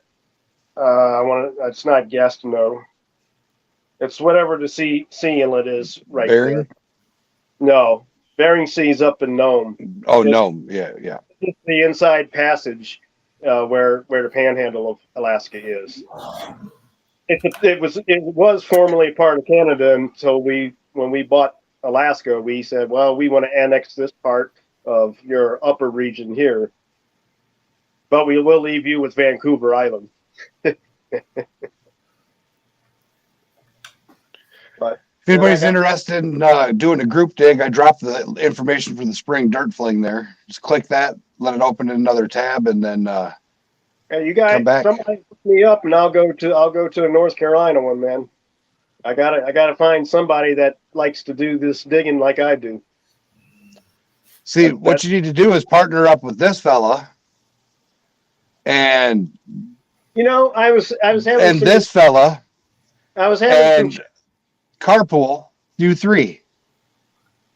It's not Gastineau. It's whatever the sea inlet is right Bering? there. No, Bering Sea's up in Nome. Oh, Just- no. Yeah, yeah. Just the inside passage where the panhandle of Alaska is. It was formerly part of Canada until when we bought Alaska, we said, well, we want to annex this part of your upper region here, but we will leave you with Vancouver Island. But If anybody's interested in doing a group dig, I dropped the information for the spring dirt fling there. Just click that, let it open in another tab, and then hey, you guys, come back. somebody hook me up, and I'll go to the North Carolina one, man. I gotta find somebody that likes to do this digging like I do. See, what you need to do is partner up with this fella and I was having and this fella I was having some. and carpool, do 3.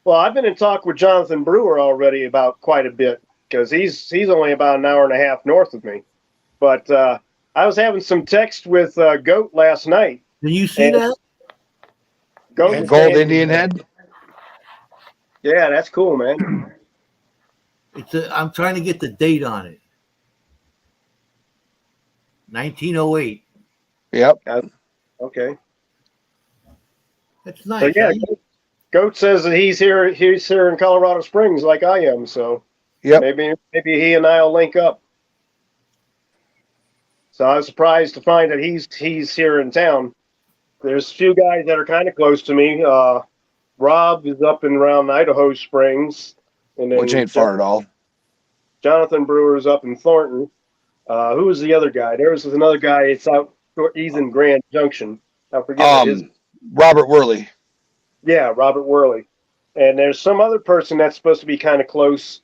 Well, I've been in talk with Jonathan Brewer already about quite a bit because he's only about an hour and a half north of me. But I was having some text with Goat last night. Did you see that? Goat was Gold saying- Indian head. Yeah, that's cool, man. I'm trying to get the date on it. 1908. Yep. Okay. That's nice. So yeah, huh? Goat says that he's here in Colorado Springs like I am. So Yep. maybe he and I'll link up. So I was surprised to find that he's here in town. There's a few guys that are kind of close to me. Rob is up and around Idaho Springs, and then Which ain't far at all. Jonathan Brewer's up in Thornton. Who was the other guy? There was another guy. It's out. He's in Grand Junction. I forget what his. Robert Worley. Yeah, Robert Worley. And there's some other person that's supposed to be kind of close.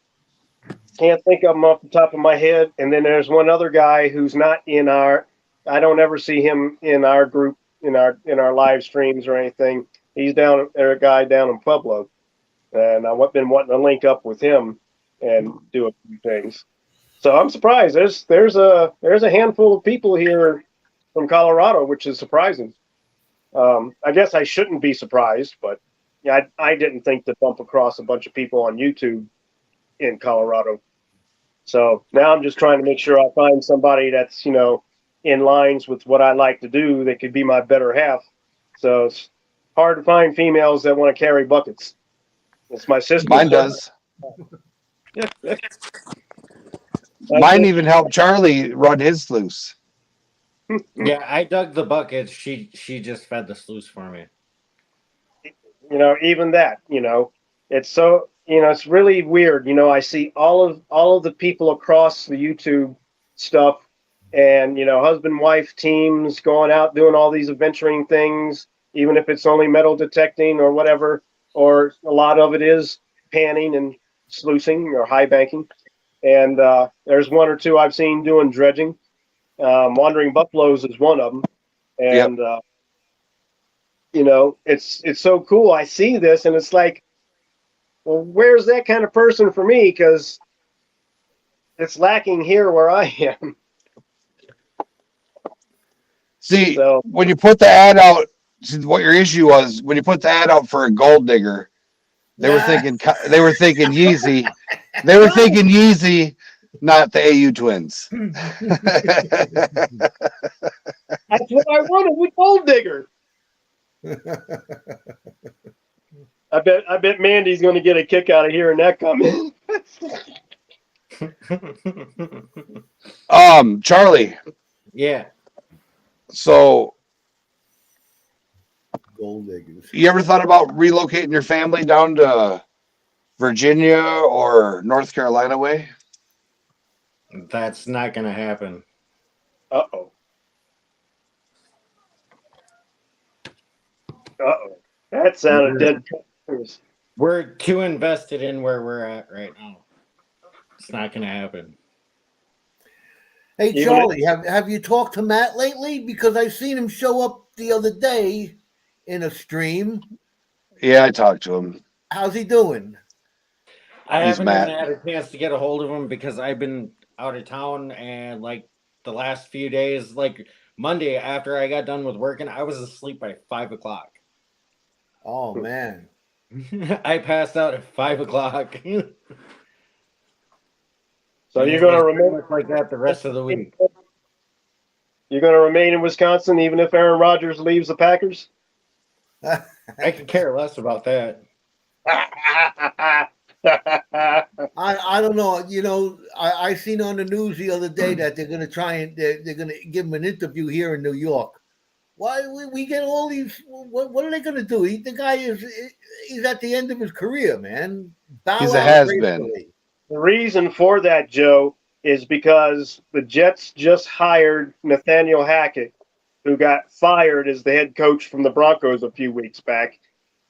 Can't think of him off the top of my head. And then there's one other guy who's not in our. I don't ever see him in our group in our live streams or anything. He's down there, a guy down in Pueblo, and I've been wanting to link up with him and do a few things. So I'm surprised. There's a handful of people here from Colorado, which is surprising. I guess I shouldn't be surprised, but yeah, I didn't think to bump across a bunch of people on YouTube in Colorado. So now I'm just trying to make sure I find somebody that's in lines with what I like to do. That could be my better half. So it's hard to find females that want to carry buckets. It's my sister. Mine does. Mine even helped Charlie run his sluice. Yeah, I dug the buckets. She just fed the sluice for me. Even that, it's so, it's really weird. I see all of the people across the YouTube stuff and, husband, wife teams going out, doing all these adventuring things, even if it's only metal detecting or whatever, or a lot of it is panning and sluicing or high banking. And there's one or two I've seen doing dredging. Wandering Buffaloes is one of them. And, it's so cool. I see this and it's like, well, where's that kind of person for me? Because it's lacking here where I am. See, So when you put the ad out, see, what your issue was when you put the ad out for a gold digger, they were Nah. thinking Yeezy. They were thinking Yeezy, not the AU twins. that's what I wanted with Gold Digger. I bet Mandy's going to get a kick out of hearing that coming. Charlie. Yeah. So, Gold diggers. you ever thought about relocating your family down to Virginia or North Carolina way? That's not going to happen. Uh-oh. Uh-oh. That sounded dead. We're too invested in where we're at right now. It's not going to happen. Hey, Even Charlie, have you talked to Matt lately? Because I seen him show up the other day in a stream. Yeah, I talked to him. How's he doing? I He's haven't Matt. even had a chance to get a hold of him because I've been out of town, and like the last few days, like Monday after I got done with working, I was asleep by 5 o'clock. Oh, man. I passed out at 5 o'clock. So And you're it going to was pretty remain. much like that the rest of the week. You're going to remain in Wisconsin even if Aaron Rodgers leaves the Packers. I could care less about that. I don't know. You know, I seen on the news the other day that they're going to try and they're going to give him an interview here in New York. Why we get all these? What are they going to do? The guy he's at the end of his career, man. Bow He's a out has-been. gracefully. The reason for that, Joe, is because the Jets just hired Nathaniel Hackett, who got fired as the head coach from the Broncos a few weeks back.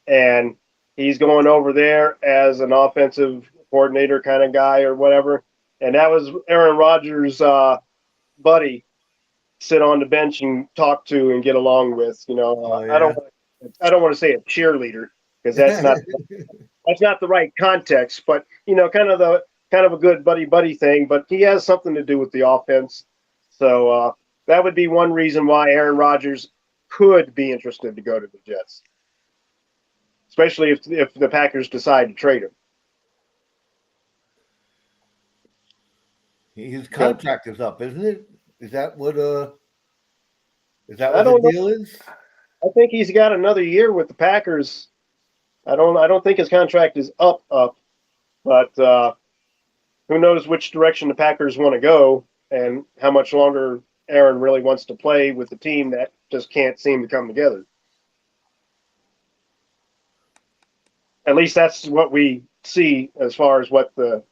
And he's going over there as an offensive coordinator kind of guy or whatever. And that was Aaron Rodgers' buddy, sit on the bench and talk to and get along with. You know, Oh, yeah. I don't want to say a cheerleader because that's not the right context. But you know, kind of a good buddy thing. But he has something to do with the offense. So that would be one reason why Aaron Rodgers could be interested to go to the Jets, especially if the Packers decide to trade him. His contract is up, isn't it? Is that what I the don't know. deal is? I think he's got another year with the Packers. I don't think his contract is up, but who knows which direction the Packers want to go and how much longer Aaron really wants to play with the team that just can't seem to come together. At least that's what we see as far as what the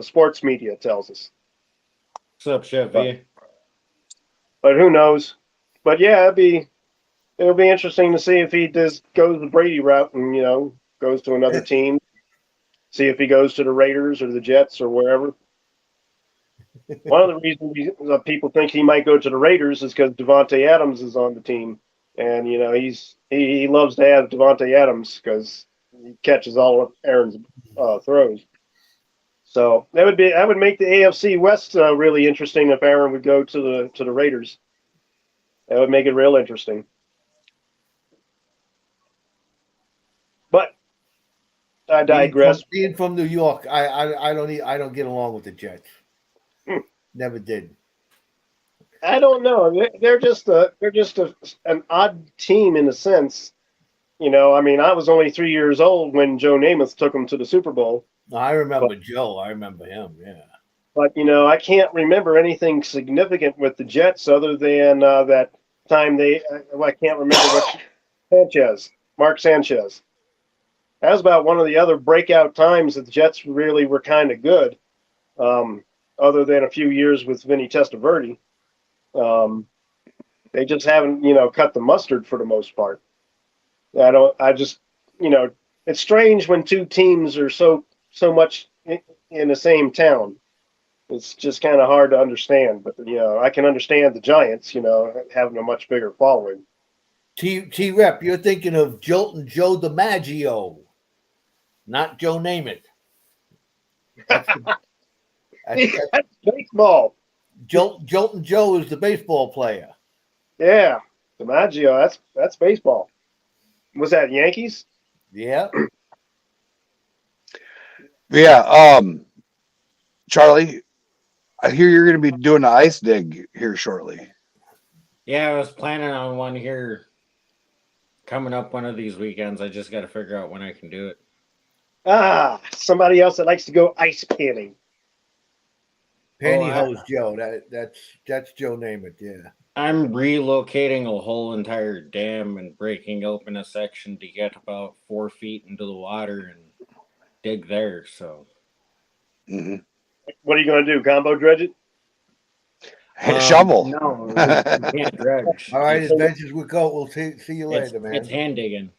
sports media tells us. What's up, Chef V? But who knows? But yeah, it'll be interesting to see if he just goes the Brady route and goes to another team. See if he goes to the Raiders or the Jets or wherever. One of the reasons people think he might go to the Raiders is because Devontae Adams is on the team, and he loves to have Devontae Adams because he catches all of Aaron's throws. So that would make the AFC West really interesting if Aaron would go to the Raiders. That would make it real interesting. But I digress. Being from New York, I don't get along with the Jets. Never did. I don't know. They're just an odd team in a sense. I mean, I was only 3 years old when Joe Namath took them to the Super Bowl. I remember Joe. I remember him. Yeah. But I can't remember anything significant with the Jets other than that time I can't remember what Mark Sanchez. That was about one of the other breakout times that the Jets really were kind of good. Other than a few years with Vinny Testaverde, they just haven't cut the mustard for the most part. It's strange when two teams are so much in the same town. It's just kind of hard to understand, but I can understand the Giants, having a much bigger following. T-Rep, you're thinking of Jolton Joe DiMaggio, not Joe Namath. That's baseball. Jolton Joe is the baseball player. Yeah, DiMaggio. That's baseball. Was that Yankees? Yeah. Yeah. Charlie, I hear you're going to be doing an ice dig here shortly. Yeah, I was planning on one here coming up one of these weekends. I just got to figure out when I can do it. Ah, somebody else that likes to go ice panning. Pantyhose Joe. That's Joe Namath. Yeah. I'm relocating a whole entire dam and breaking open a section to get about 4 feet into the water and dig there. So, Mhm. What are you going to do? Combo dredge it? Shovel. No, you can't dredge. All right, It's, adventures with Goat. We'll see you later, man. it's hand digging.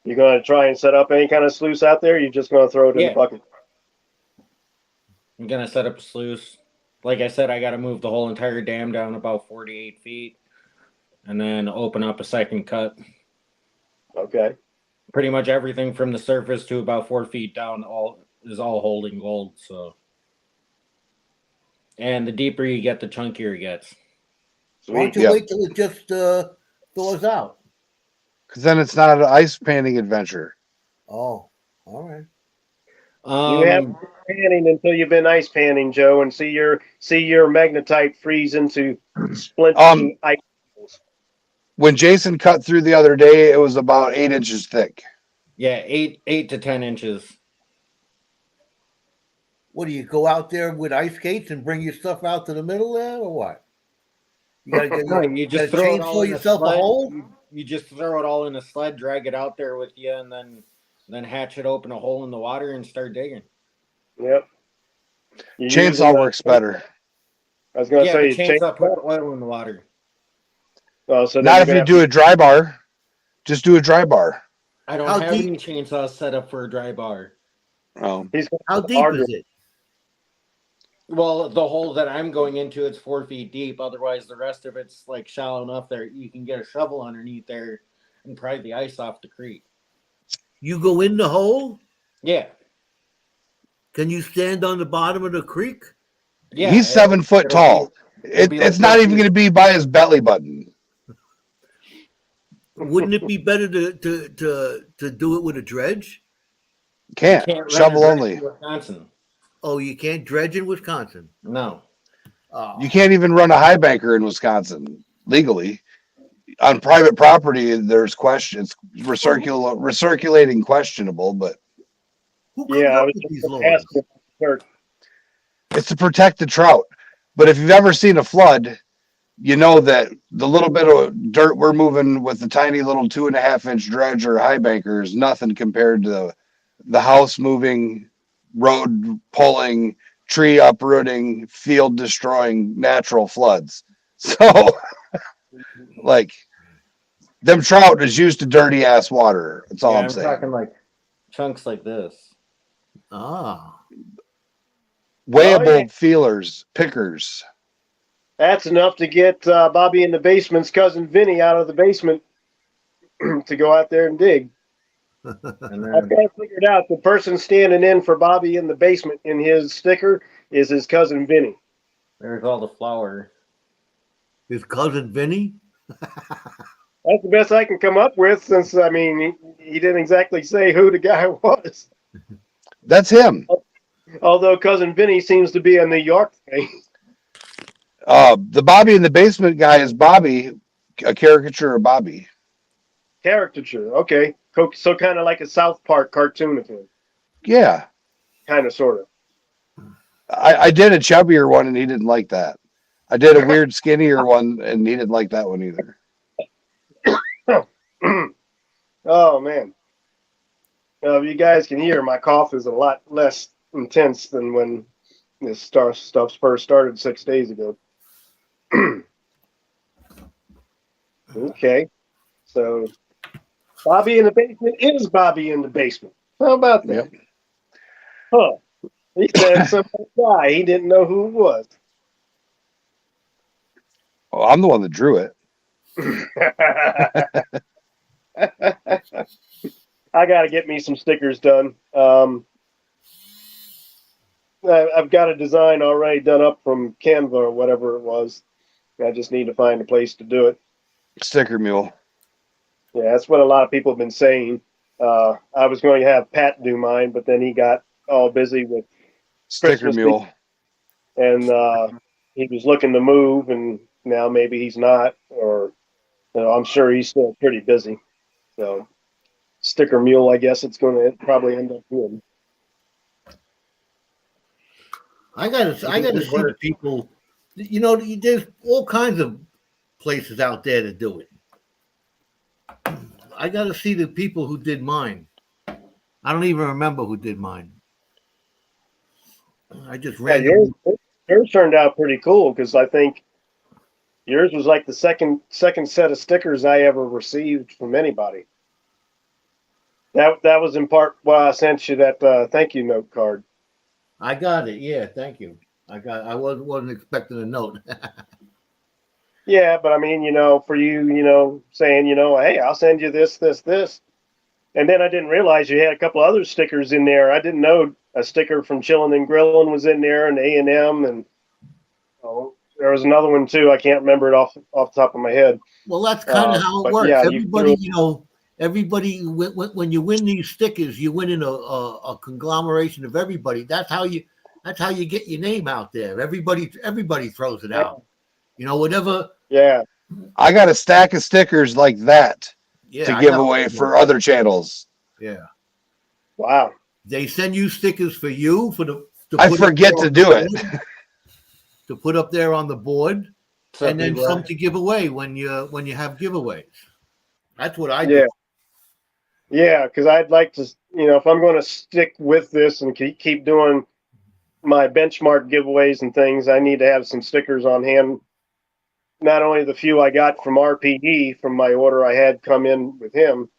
You going to try and set up any kind of sluice out there? Or you just going to throw it in Yeah. the bucket? I'm gonna set up a sluice. Like I said, I got to move the whole entire dam down about 48 feet, and then open up a second cut. Okay. Pretty much everything from the surface to about 4 feet down is all holding gold. So, and the deeper you get, the chunkier it gets. Why don't Sweet. you Yep. wait till it just thaws out? Because then it's not an ice painting adventure. Oh, all right. You haven't been panning until you've been ice panning, Joe, and see your magnetite freeze into splintering ice. When Jason cut through the other day, it was about 8 inches thick. Yeah, 8 to 10 inches. What do you go out there with ice skates and bring your stuff out to the middle there, or what? You gotta get No, you just gotta throw it all chainsaw in a yourself a sled. hole. You just throw it all in a sled, drag it out there with you, and then hatch it open a hole in the water and start digging. Yep. You're Chainsaw using works better. I was going to Yeah, the say chainsaw puts oil in the water. Oh, so then Not you're if gonna you have do a dry bar. Just do a dry bar. I don't How have deep- any chainsaws set up for a dry bar. he's gonna How have deep harder. is it? Well, the hole that I'm going into, it's 4 feet deep. Otherwise, the rest of it's like shallow enough there you can get a shovel underneath there and pry the ice off the creek. You go in the hole. Yeah, Can you stand on the bottom of the creek? yeah. He's 7 foot it'll tall. it'll be like It's not 10 even feet. going to be by his belly button. Wouldn't it be better to do it with a dredge? Can't. Can't run Shovel a dredge only. in Wisconsin. Oh, you can't dredge in Wisconsin. No. Oh. You can't even run a high banker in Wisconsin legally. On private property, there's questions. Recirculating questionable, but Who comes Yeah, I up was with these just laws? asking. Kurt. it's to protect the trout. But if you've ever seen a flood, you know that the little bit of dirt we're moving with the tiny little 2.5 inch dredge or high banker is nothing compared to the house moving, road pulling, tree uprooting, field destroying natural floods. So, like, them trout is used to dirty ass water. That's all Yeah, I'm saying. talking like chunks like this. Ah, Weighable Oh, yeah. feelers, pickers. That's enough to get Bobby in the basement's cousin Vinny out of the basement to go out there and dig. And I've then got it figured out. The person standing in for Bobby in the basement in his sticker is his cousin Vinny. there's all the flour. his cousin Vinny. That's the best I can come up with, since I mean he didn't exactly say who the guy was. That's him. Although cousin Vinny seems to be a New York thing. The Bobby in the basement guy is Bobby, a caricature of Bobby. Caricature, okay. So kind of like a South Park cartoon of him, Yeah. kind of, sort of. I did a chubbier one and he didn't like that. I did a weird skinnier one and he didn't like that one either. Oh man. You guys can hear my cough is a lot less intense than when this stuff first started 6 days ago. Okay. So Bobby in the basement is Bobby in the basement. How about that? Yep. Huh. He said some guy. He didn't know who it was. Well, I'm the one that drew it. I got to get me some stickers done. I've got a design already done up from Canva or whatever it was. I just need to find a place to do it. Sticker mule. Yeah, that's what a lot of people have been saying. I was going to have Pat do mine, but then he got all busy with Sticker Christmas mule. and he was looking to move, and now maybe he's not, or I'm sure he's still pretty busy. So sticker mule, I guess it's going to probably end up doing. I gotta see the people. You know, there's all kinds of places out there to do it. I gotta see the people who did mine. I don't even remember who did mine. I just Yeah, randomly. yours turned out pretty cool because I think yours was like the second set of stickers I ever received from anybody. That was in part why I sent you that thank you note card. I got it. Yeah, thank you. I wasn't expecting a note. Yeah, but I mean, for you, saying, hey, I'll send you this, this, this. And then I didn't realize you had a couple other stickers in there. I didn't know a sticker from Chillin' and Grillin' was in there, and A&M, and there was another one too. I can't remember it off the top of my head. Well, that's kind of how it But works. yeah, Everybody, when you win these stickers, you win in a conglomeration of everybody. That's how you get your name out there. Everybody throws it out. Whatever. Yeah. I got a stack of stickers like that Yeah, to I give got away one. for other channels. Yeah. Wow. They send you stickers for you I forget to do it. To put up there on the board, Some and then people some are- to give away when you have giveaways. That's what I Yeah. do. Yeah, because I'd like to, if I'm going to stick with this and keep doing my benchmark giveaways and things, I need to have some stickers on hand. Not only the few I got from RPD from my order I had come in with him,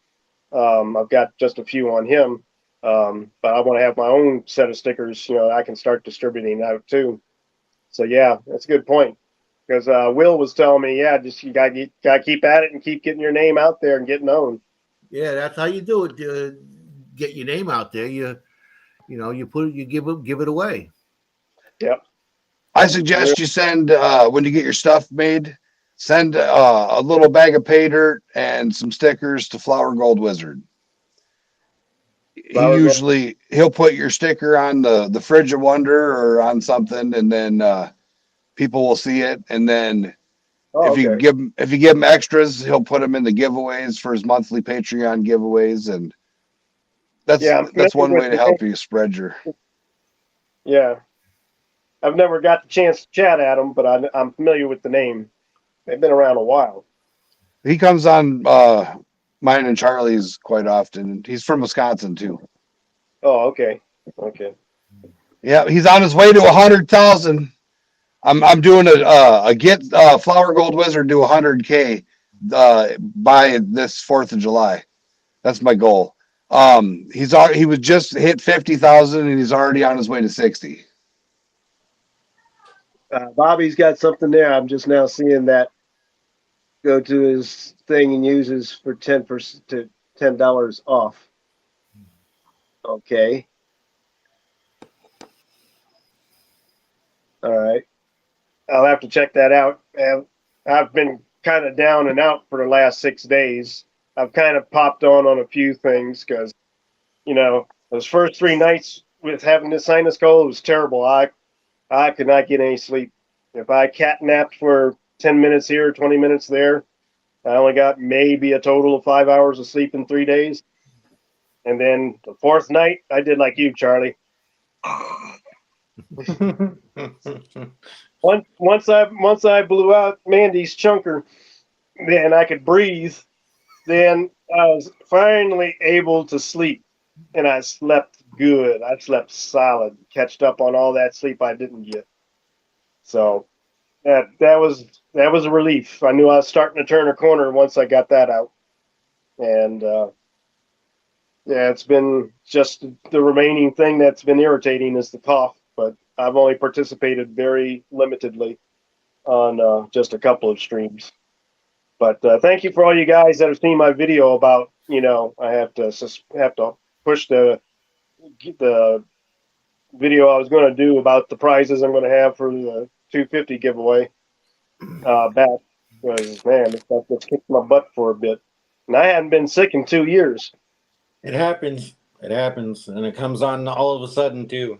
I've got just a few on him, but I want to have my own set of stickers. I can start distributing out too. So yeah, that's a good point. Because Will was telling me, yeah, just you gotta keep at it and keep getting your name out there and getting known. Yeah, that's how you do it. Get your name out there. You give it away. Yep. I suggest you send when you get your stuff made, send a little bag of pay dirt and some stickers to Flower Gold Wizard. He'll put your sticker on the Fridge of Wonder or on something, and then people will see it. And then if you give him extras, he'll put them in the giveaways for his monthly Patreon giveaways, and that's one way to help you spread your. Yeah, I've never got the chance to chat at them, but I'm familiar with the name. They've been around a while. He comes on mine and Charlie's quite often. He's from Wisconsin too. Oh, okay. Okay. Yeah, he's on his way to 100,000. I'm doing a get Flower Gold Wizard to 100K by this 4th of July. That's my goal. He was just hit 50,000 and he's already on his way to 60. Bobby's got something there. I'm just now seeing that go to his thing and uses for $10 off. Okay. All right. I'll have to check that out. I've been kind of down and out for the last 6 days. I've kind of popped on a few things because, those first 3 nights with having this sinus cold was terrible. I could not get any sleep. If I catnapped for 10 minutes here, 20 minutes there, I only got maybe a total of 5 hours of sleep in 3 days. And then the 4th night, I did like you, Charlie. Once I blew out Mandy's chunker, then I could breathe. Then I was finally able to sleep, and I slept good. I slept solid, catched up on all that sleep I didn't get. So that was a relief. I knew I was starting to turn a corner once I got that out, and yeah, it's been just the remaining thing that's been irritating is the cough. But I've only participated very limitedly on just a couple of streams. But thank you for all you guys that have seen my video about, I have to push the video I was going to do about the prizes I'm going to have for the 250 giveaway back. Because, man, this stuff just kicked my butt for a bit. And I hadn't been sick in 2 years. It happens. It happens, and it comes on all of a sudden too.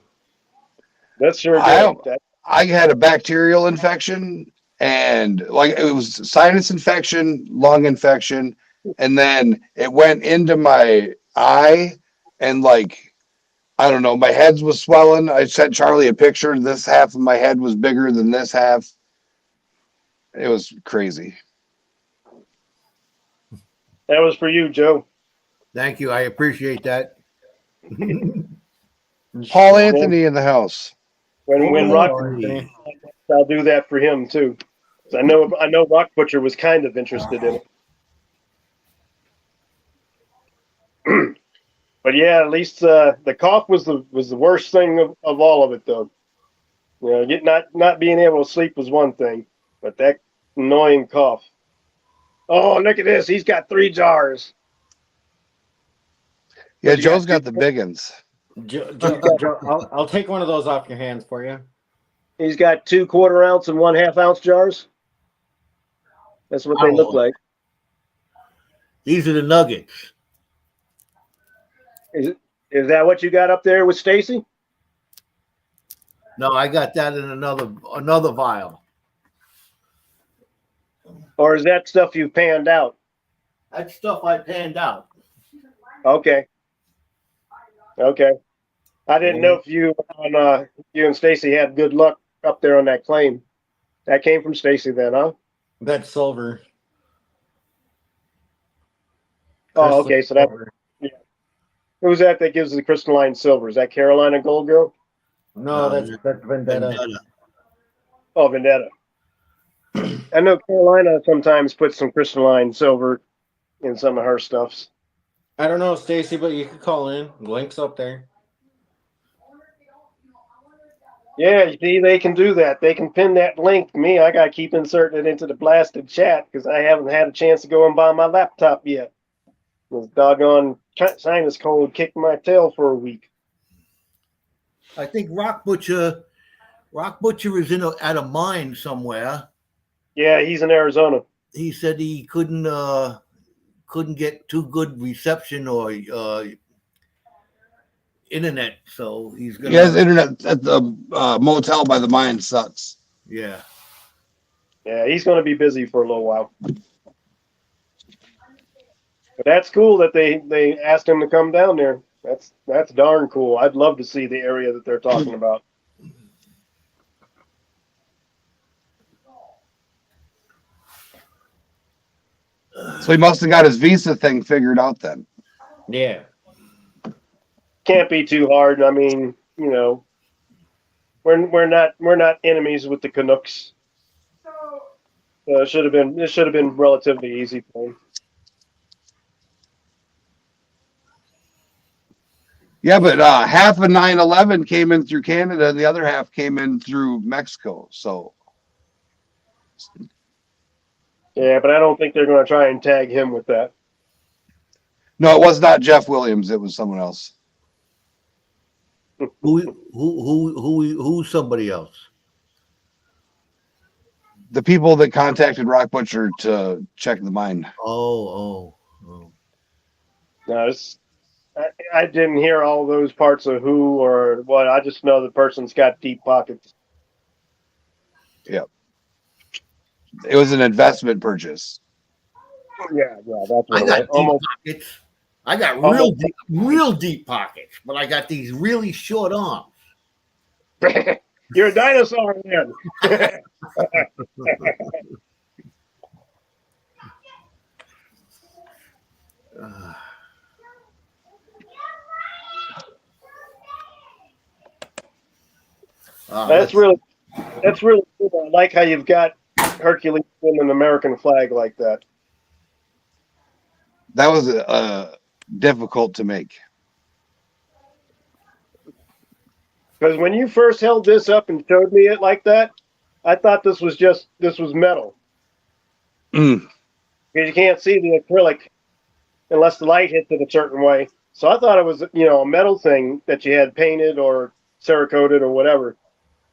That sure I did. I had a bacterial infection, and like it was sinus infection, lung infection, and then it went into my eye, and like I don't know, my head was swelling. I sent Charlie a picture. This half of my head was bigger than this half. It was crazy. That was for you, Joe. Thank you. I appreciate that. Paul Anthony in the house. When Oh, Rock, Anthony. I'll do that for him too. 'Cause I know Rock Butcher was kind of interested in it. But yeah, at least the cough was the worst thing of all of it, though. You know, not being able to sleep was one thing, but that annoying cough. Oh, look at this! He's got 3 jars. Yeah, You Joe's got got the big ones. Joe, I'll take one of those off your hands for you. He's got 2 1/4 ounce and 1 1/2 ounce jars. That's what they look like. These are the nuggets. Is that what you got up there with Stacy? No, I got that in another vial. Or is that stuff you panned out? That stuff I panned out. Okay. I didn't know if you and Stacy had good luck up there on that claim. That came from Stacy then, huh? That's silver. Oh, okay. So that Silver. who's that gives the crystalline silver? Is that Carolina Gold Girl? No, that's Vendetta. Oh, Vendetta. I know Carolina sometimes puts some crystalline silver in some of her stuffs. I don't know, Stacy, but you could call in. The link's up there. Yeah, you see, they can do that. They can pin that link. Me, I got to keep inserting it into the blasted chat because I haven't had a chance to go and buy my laptop yet. This doggone sinus cold kicked my tail for a week. I think Rock Butcher is at a mine somewhere. Yeah, he's in Arizona. He said he couldn't get too good reception or internet, so he's gonna. He has internet at the motel by the mine. Sucks. Yeah. Yeah, he's going to be busy for a little while. But that's cool that they asked him to come down there. That's darn cool. I'd love to see the area that they're talking about. So he must have got his visa thing figured out then. Yeah. Can't be too hard. I mean, you know, we're not enemies with the Canucks. It should have been relatively easy for him. Yeah, but half of 9/11 came in through Canada, and the other half came in through Mexico. So Yeah, but I don't think they're going to try and tag him with that. no, it was not Jeff Williams. It was someone else. Who's somebody else? The people that contacted Rock Butcher to check the mine. Oh. No, I didn't hear all those parts of who or what. I just know the person's got deep pockets. Yep. It was an investment purchase. Yeah, that's what I it got was. deep Almost. pockets. I got real deep pockets, but I got these really short arms. You're a dinosaur, man. That's really cool. I like how you've got Hercules in an American flag like that. That was difficult to make. Because when you first held this up and showed me it like that, I thought this was metal. Mm. Because you can't see the acrylic unless the light hits it a certain way. So I thought it was, a metal thing that you had painted or Cerakoted or whatever.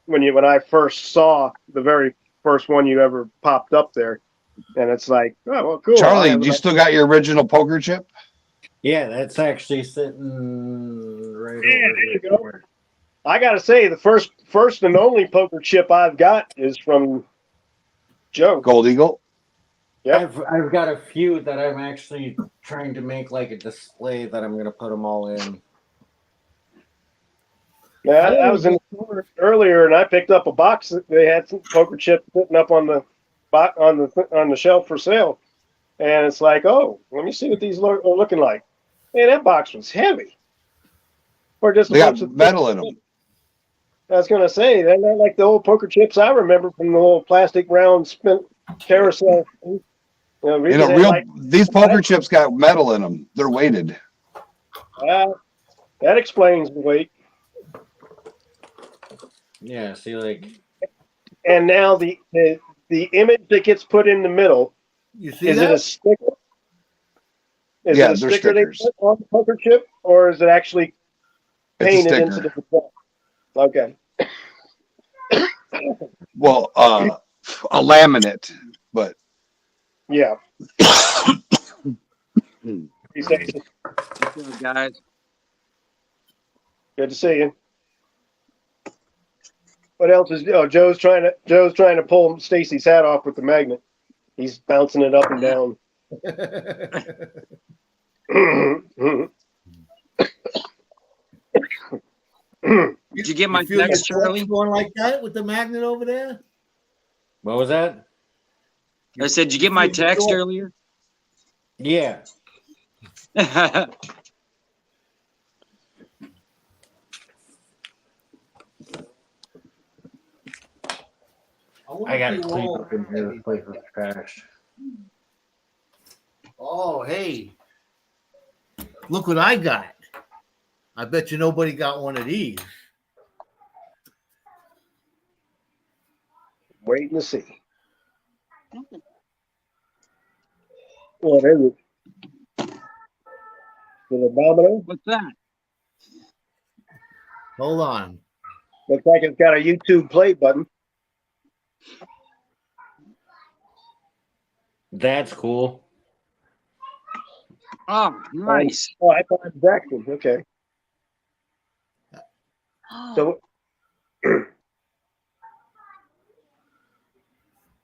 When I first saw the very first one you ever popped up there, and it's like, oh well, cool. Charlie, do you still got your original poker chip? Yeah, that's actually sitting right over there here you go. somewhere. I gotta say, the first and only poker chip I've got is from Joe. Gold Eagle. Yep. I've got a few that I'm actually trying to make like a display that I'm gonna put them all in. Yeah, I was in the store earlier, and I picked up a box. They had some poker chips sitting up on the shelf for sale, and it's like, oh, let me see what these are looking like. Man, that box was heavy. Or just a They got bunch of metal in them. I was gonna say they're not like the old poker chips I remember from the old plastic round spent carousel. These poker chips got metal in them. They're weighted. That explains the weight. Yeah, see, like, And now the image that gets put in the middle, You see is that? it a sticker? Is Yeah, it a they're sticker they stickers. put on the poker chip, or is it actually It's a painted into sticker. the display? Okay. Well, a laminate, but Yeah. He said, Guys, good to see you. What else is? Oh, Joe's trying to pull Stacy's hat off with the magnet. He's bouncing it up and down. did you get my feel your text, Charlie? thoughts going like that with the magnet over there? what was that? I said, did you get my text earlier? Yeah. I gotta clean up in here. This place is trash. Oh, hey. Look what I got. I bet you nobody got one of these. Waiting to see. What is it? The Abominable? What's that? Hold on. Looks like it's got a YouTube play button. That's cool. Oh, nice. Oh, I thought it was Jackson. Okay. So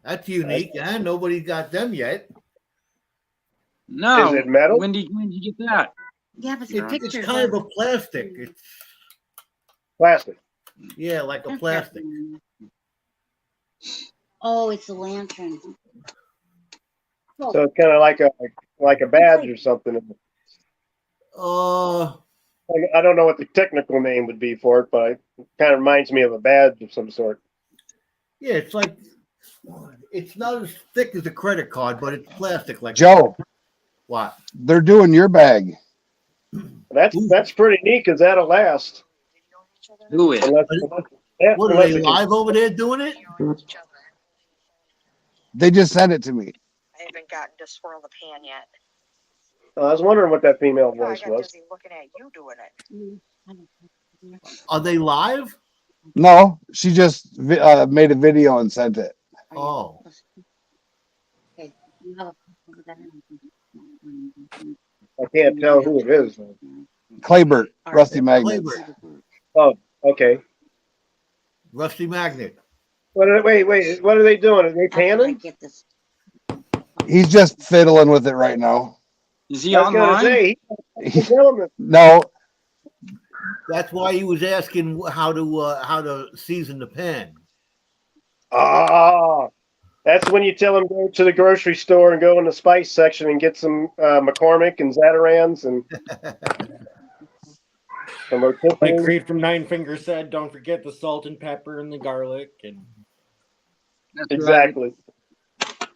That's unique. Yeah, nobody got them yet. No. Is it metal? When did you get that? Yeah, but the It's pictures kind of are a plastic. It's plastic. yeah, like a plastic. Oh, it's a lantern. So it's kind of like a badge or something. Uh, I don't know what the technical name would be for it, but it kind of reminds me of a badge of some sort. yeah, it's like it's not as thick as a credit card, but it's plastic. Like Joe, what? they're doing your bag. That's pretty neat because that'll last. Who is? What are Unless they it can- live over there doing it? They just sent it to me. I haven't gotten to swirl the pan yet. I was wondering what that female I voice got was. busy looking at you doing it. Are they live? No, she just made a video and sent it. Oh, I can't tell who it is. Claybert, Rusty Magnets. Claybert. Oh, okay. Rusty Magnet. Wait. What are they doing? Are they After I panning? get this. He's just fiddling with it right now. Is he I was gonna online? say he's a gentleman. No, That's why he was asking how to season the pan. Ah, that's when you tell him go to the grocery store and go in the spice section and get some McCormick and Zatarans and some Like rotisserie. Creed from Nine Finger said, don't forget the salt and pepper and the garlic. And That's Exactly.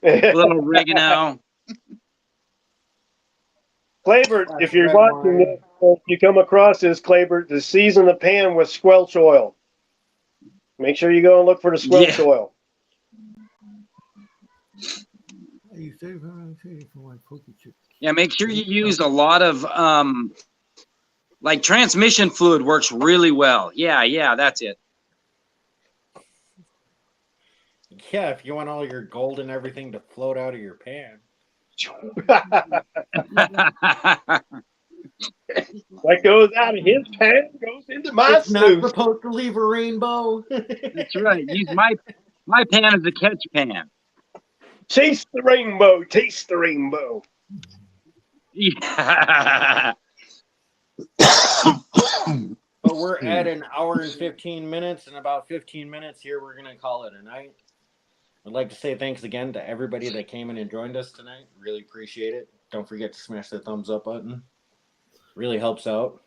right. A little oregano. Claybert, if you're Red watching wine. this, if you come across this, Claybert, to season the pan with squelch oil. Make sure you go and look for the squelch Yeah. oil. Yeah, make sure you use a lot of Like transmission fluid works really well. Yeah, that's it. Yeah, if you want all your gold and everything to float out of your pan. What goes out of his pan goes into my It's not stew. supposed to leave a rainbow. That's right. Use my pan as a catch pan. Chase the rainbow, taste the rainbow. Yeah. But we're at an hour and 15 minutes. In about 15 minutes here, we're going to call it a night. I'd like to say thanks again to everybody that came in and joined us tonight. Really appreciate it. Don't forget to smash the thumbs up button. Really helps out.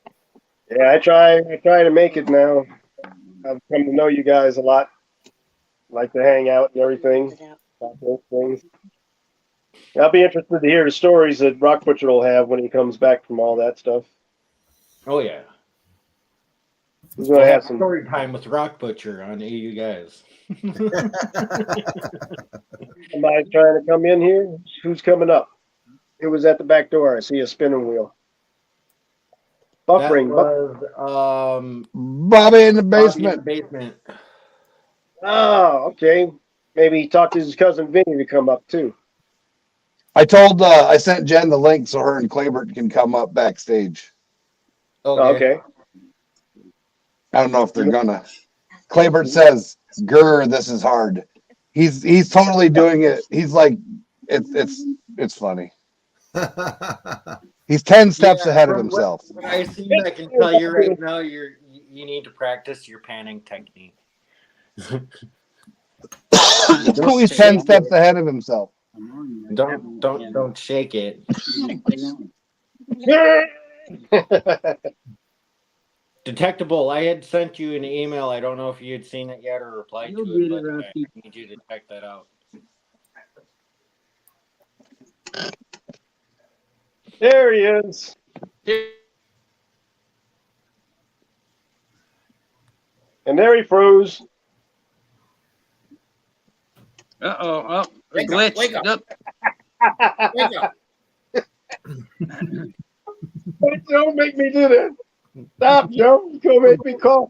Yeah, I try to make it now. I've come to know you guys a lot. Like to hang out and everything. Talk those things. I'll be interested to hear the stories that Rock Butcher will have when he comes back from all that stuff. Oh, yeah. He's We'll going to have have some. story time with Rock Butcher on AU Guys. Somebody trying to come in here? Who's coming up? Who was at the back door? I see a spinning wheel. Buffering. That was Bobby in the basement. basement. Oh, okay. Maybe he talked to his cousin Vinny to come up too. I sent Jen the link so her and Claybert can come up backstage. Okay. I don't know if they're gonna. Claybert says, "Grr, this is hard." He's totally doing it. He's like, it's funny. He's 10 steps ahead of himself. What I see, I can tell you right now, you need to practice your panning technique. He's 10 steps ahead of himself. Don't shake it. Detectable, I had sent you an email. I don't know if you had seen it yet or replied to it, but I need you to check that out. There he is. And there he froze. Oh, a glitch. Wake up. Look. Wake up. Don't make me do that. Stop, Joe. You're going to make me cough.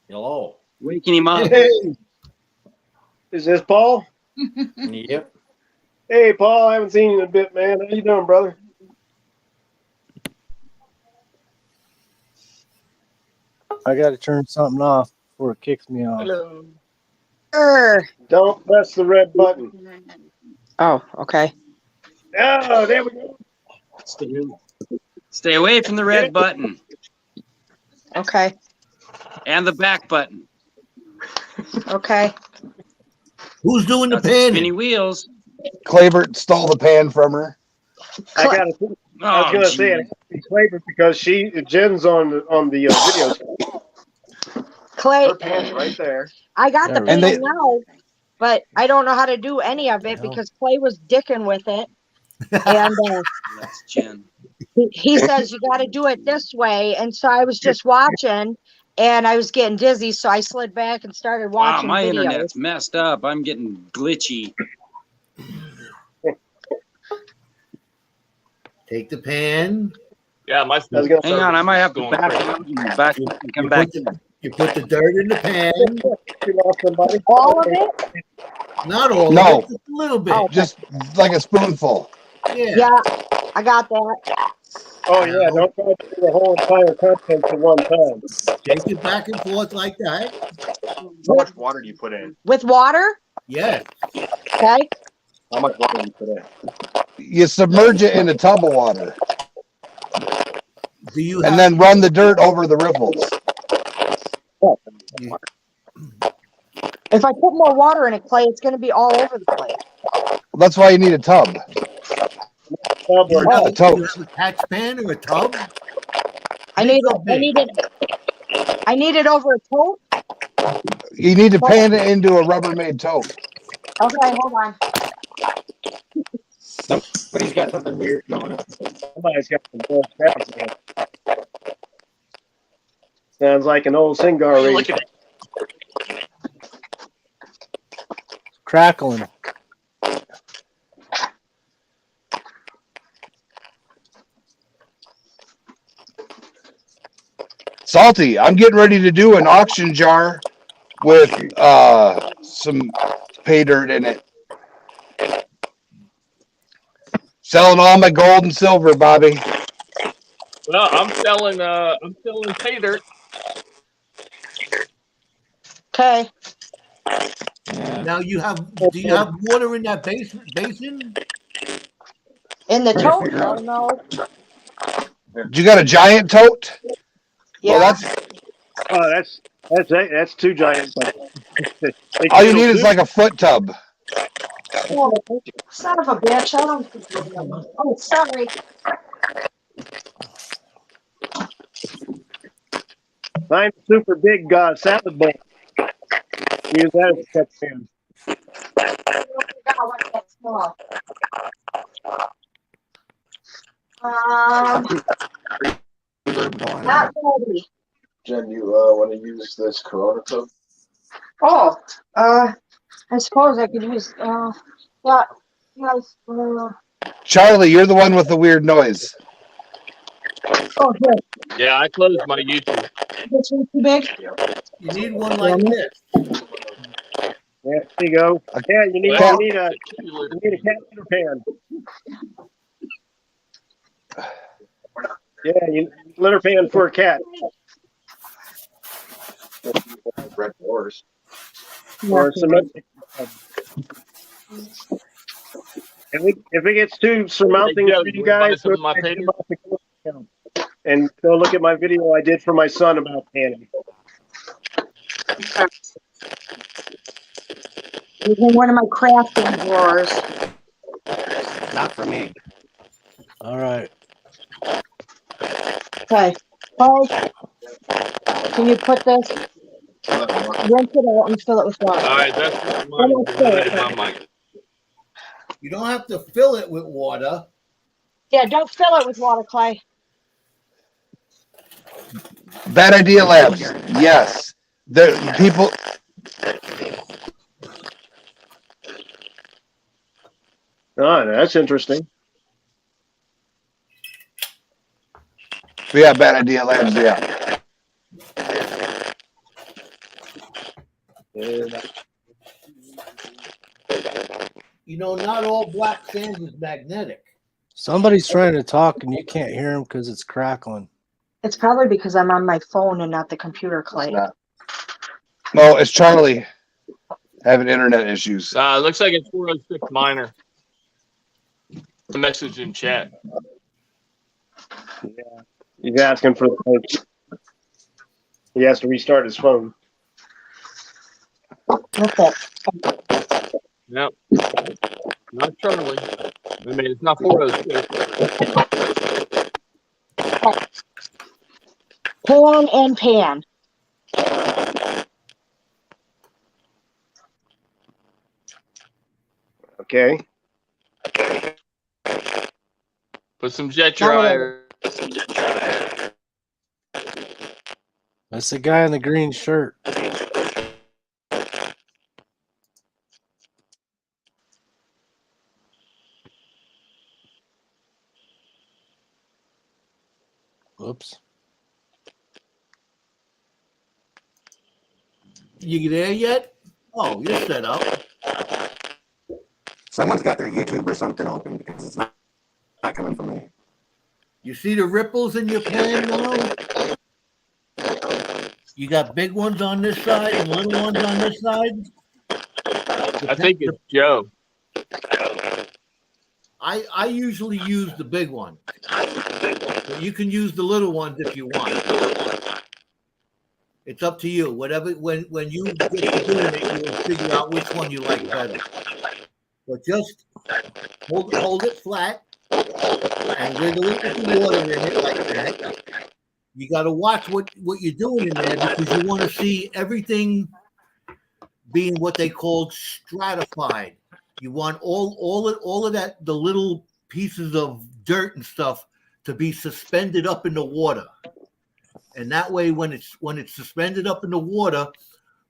Hello. Waking him up. Hey. Is this Paul? Yep. Hey, Paul. I haven't seen you in a bit, man. How you doing, brother? I got to turn something off before it kicks me off. Hello. Don't press the red button. Oh, okay. Oh, there we go. Stay away from the red button Okay. and the back button. Okay. Who's doing the That's the spinny panning? wheels. Claybert stole the pan from her. I got to. I was Oh, gonna say it has to be Claybert because Jen's on the video. Clay, Her pan's right there. I got the And pan they- now, but I don't know how to do any of it because Clay was dicking with it. And that's Jen. he says, you got to do it this way. And so I was just watching and I was getting dizzy. So I slid back and started Wow, watching my videos. internet's messed up. I'm getting glitchy. Take the pan. Yeah, my. I was gonna Hang on, I might have to back out and back and come back. You put the dirt in the pan. You lost somebody. All of it? Not all No. of it, just a little bit. Oh. Just like a spoonful. Yeah. Yeah, I got that. Oh yeah, don't try to do the whole entire contents at one time. Take it back and forth like that. How much water do you put in? With water? Yeah. Okay. How much water do you put in? You submerge it in a tub of water Do you and have then run the dirt over the ripples. If I put more water in it, Clay, it's going to be all over the place. That's why you need a tub. do you have a tote. do you have a catch pan or a tub? I need it over a tote. You need to pan it into a Rubbermaid tote. Okay, hold on. Somebody's got something weird going on. Somebody's got some more snaps in it. Sounds like an old Singar ring. Look at it. Crackling. Salty, I'm getting ready to do an auction jar with some pay dirt in it. Selling all my gold and silver, Bobby. Well, I'm selling pay dirt. Okay. Now do you have water in that basin? In the tote, though, no. You got a giant tote? Yeah. Well, That's too giant, but they all you still need is fit. like a foot tub. Oh, son of a bitch. I don't. Oh, sorry. Mine's a super big salad bowl. Use that as a catch pan. That's small. Not ready. Jen, you want to use this Corona cup? Oh, I suppose I could use, yeah, yes, Charlie, you're the one with the weird noise. oh, here. Yeah, I closed my YouTube. This one's too big? You need one like this. Yeah, there you go. Yeah, you need Well, a cat litter pan. Yeah, litter pan for a cat. Red horse. Or cement. If it gets too surmounting Hey, Joe, for you you wanna buy guys, some of my pay dirt? and go look at my video I did for my son about panning. It's in one of my crafting drawers. Not for me. All right. Okay. Paul, can you put this, rinse it out and fill it with water? All right, that's Then mine. I'll fill it. My mic. You don't have to fill it with water. Yeah, don't fill it with water, Clay. Bad Idea Labs. Yes. The people. Oh, that's interesting. Yeah, Bad Idea Labs. Yeah. You know, not all black sand is magnetic. Somebody's trying to talk and you can't hear them because it's crackling. It's probably because I'm on my phone and not the computer, Clay. No, it's Charlie having internet issues. Looks like it's 406 minor. The message in chat. Yeah, he's asking for the phone. He has to restart his phone. Yep. Not Charlie. I mean, it's not 406. Pan and pan. Okay. Put some jet dryer. That's the guy in the green shirt. Whoops. You there yet? Oh, you're set up. Someone's got their YouTube or something open because it's not coming from me. You see the ripples in your pan now? You got big ones on this side and little ones on this side? I think it's Joe. I usually use the big one. But you can use the little ones if you want. It's up to you. Whatever, when you get to doing it, you'll figure out which one you like better. But just hold it flat and wiggle it with the water in it like that. You got to watch what you're doing in there because you want to see everything being what they call stratified. You want all of that, the little pieces of dirt and stuff to be suspended up in the water. And that way, when it's suspended up in the water,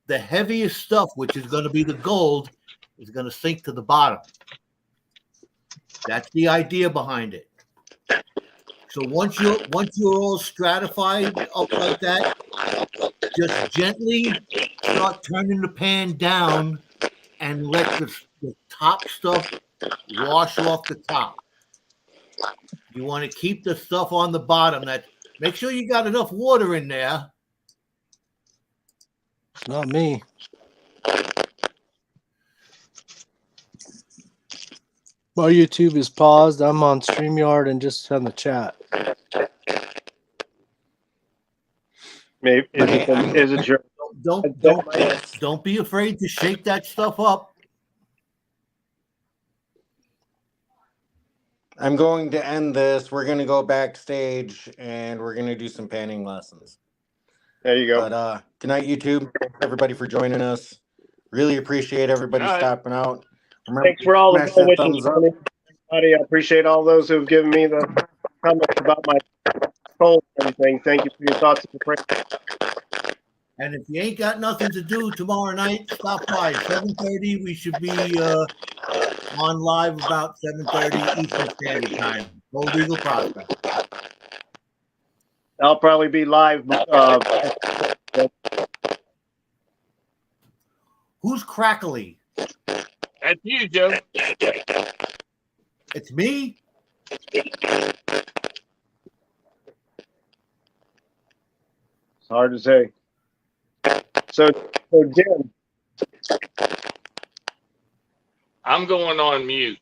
the heaviest stuff, which is going to be the gold, is going to sink to the bottom. That's the idea behind it. So once you're all stratified up like that, just gently start turning the pan down and let the top stuff wash off the top. You want to keep the stuff on the bottom. That make sure you got enough water in there. Not me. While YouTube is paused, I'm on StreamYard and just on the chat. Maybe is it your Don't be afraid to shake that stuff up. I'm going to end this. We're going to go backstage and we're going to do some panning lessons. There you go. But good night, YouTube. Thanks everybody for joining us. Really appreciate everybody stopping out. Remember, Thanks for all the smash that well wishes thumbs up. from everybody. I appreciate all those who have given me the comments about my soul and everything. Thank you for your thoughts and prayers. And if you ain't got nothing to do tomorrow night, stop by 7:30. We should be on live about 7:30 Eastern Standard Time. Gold Eagle Prospect. I'll probably be live. Who's crackly? That's you, Joe. It's me. It's hard to say. So Jim. I'm going on mute.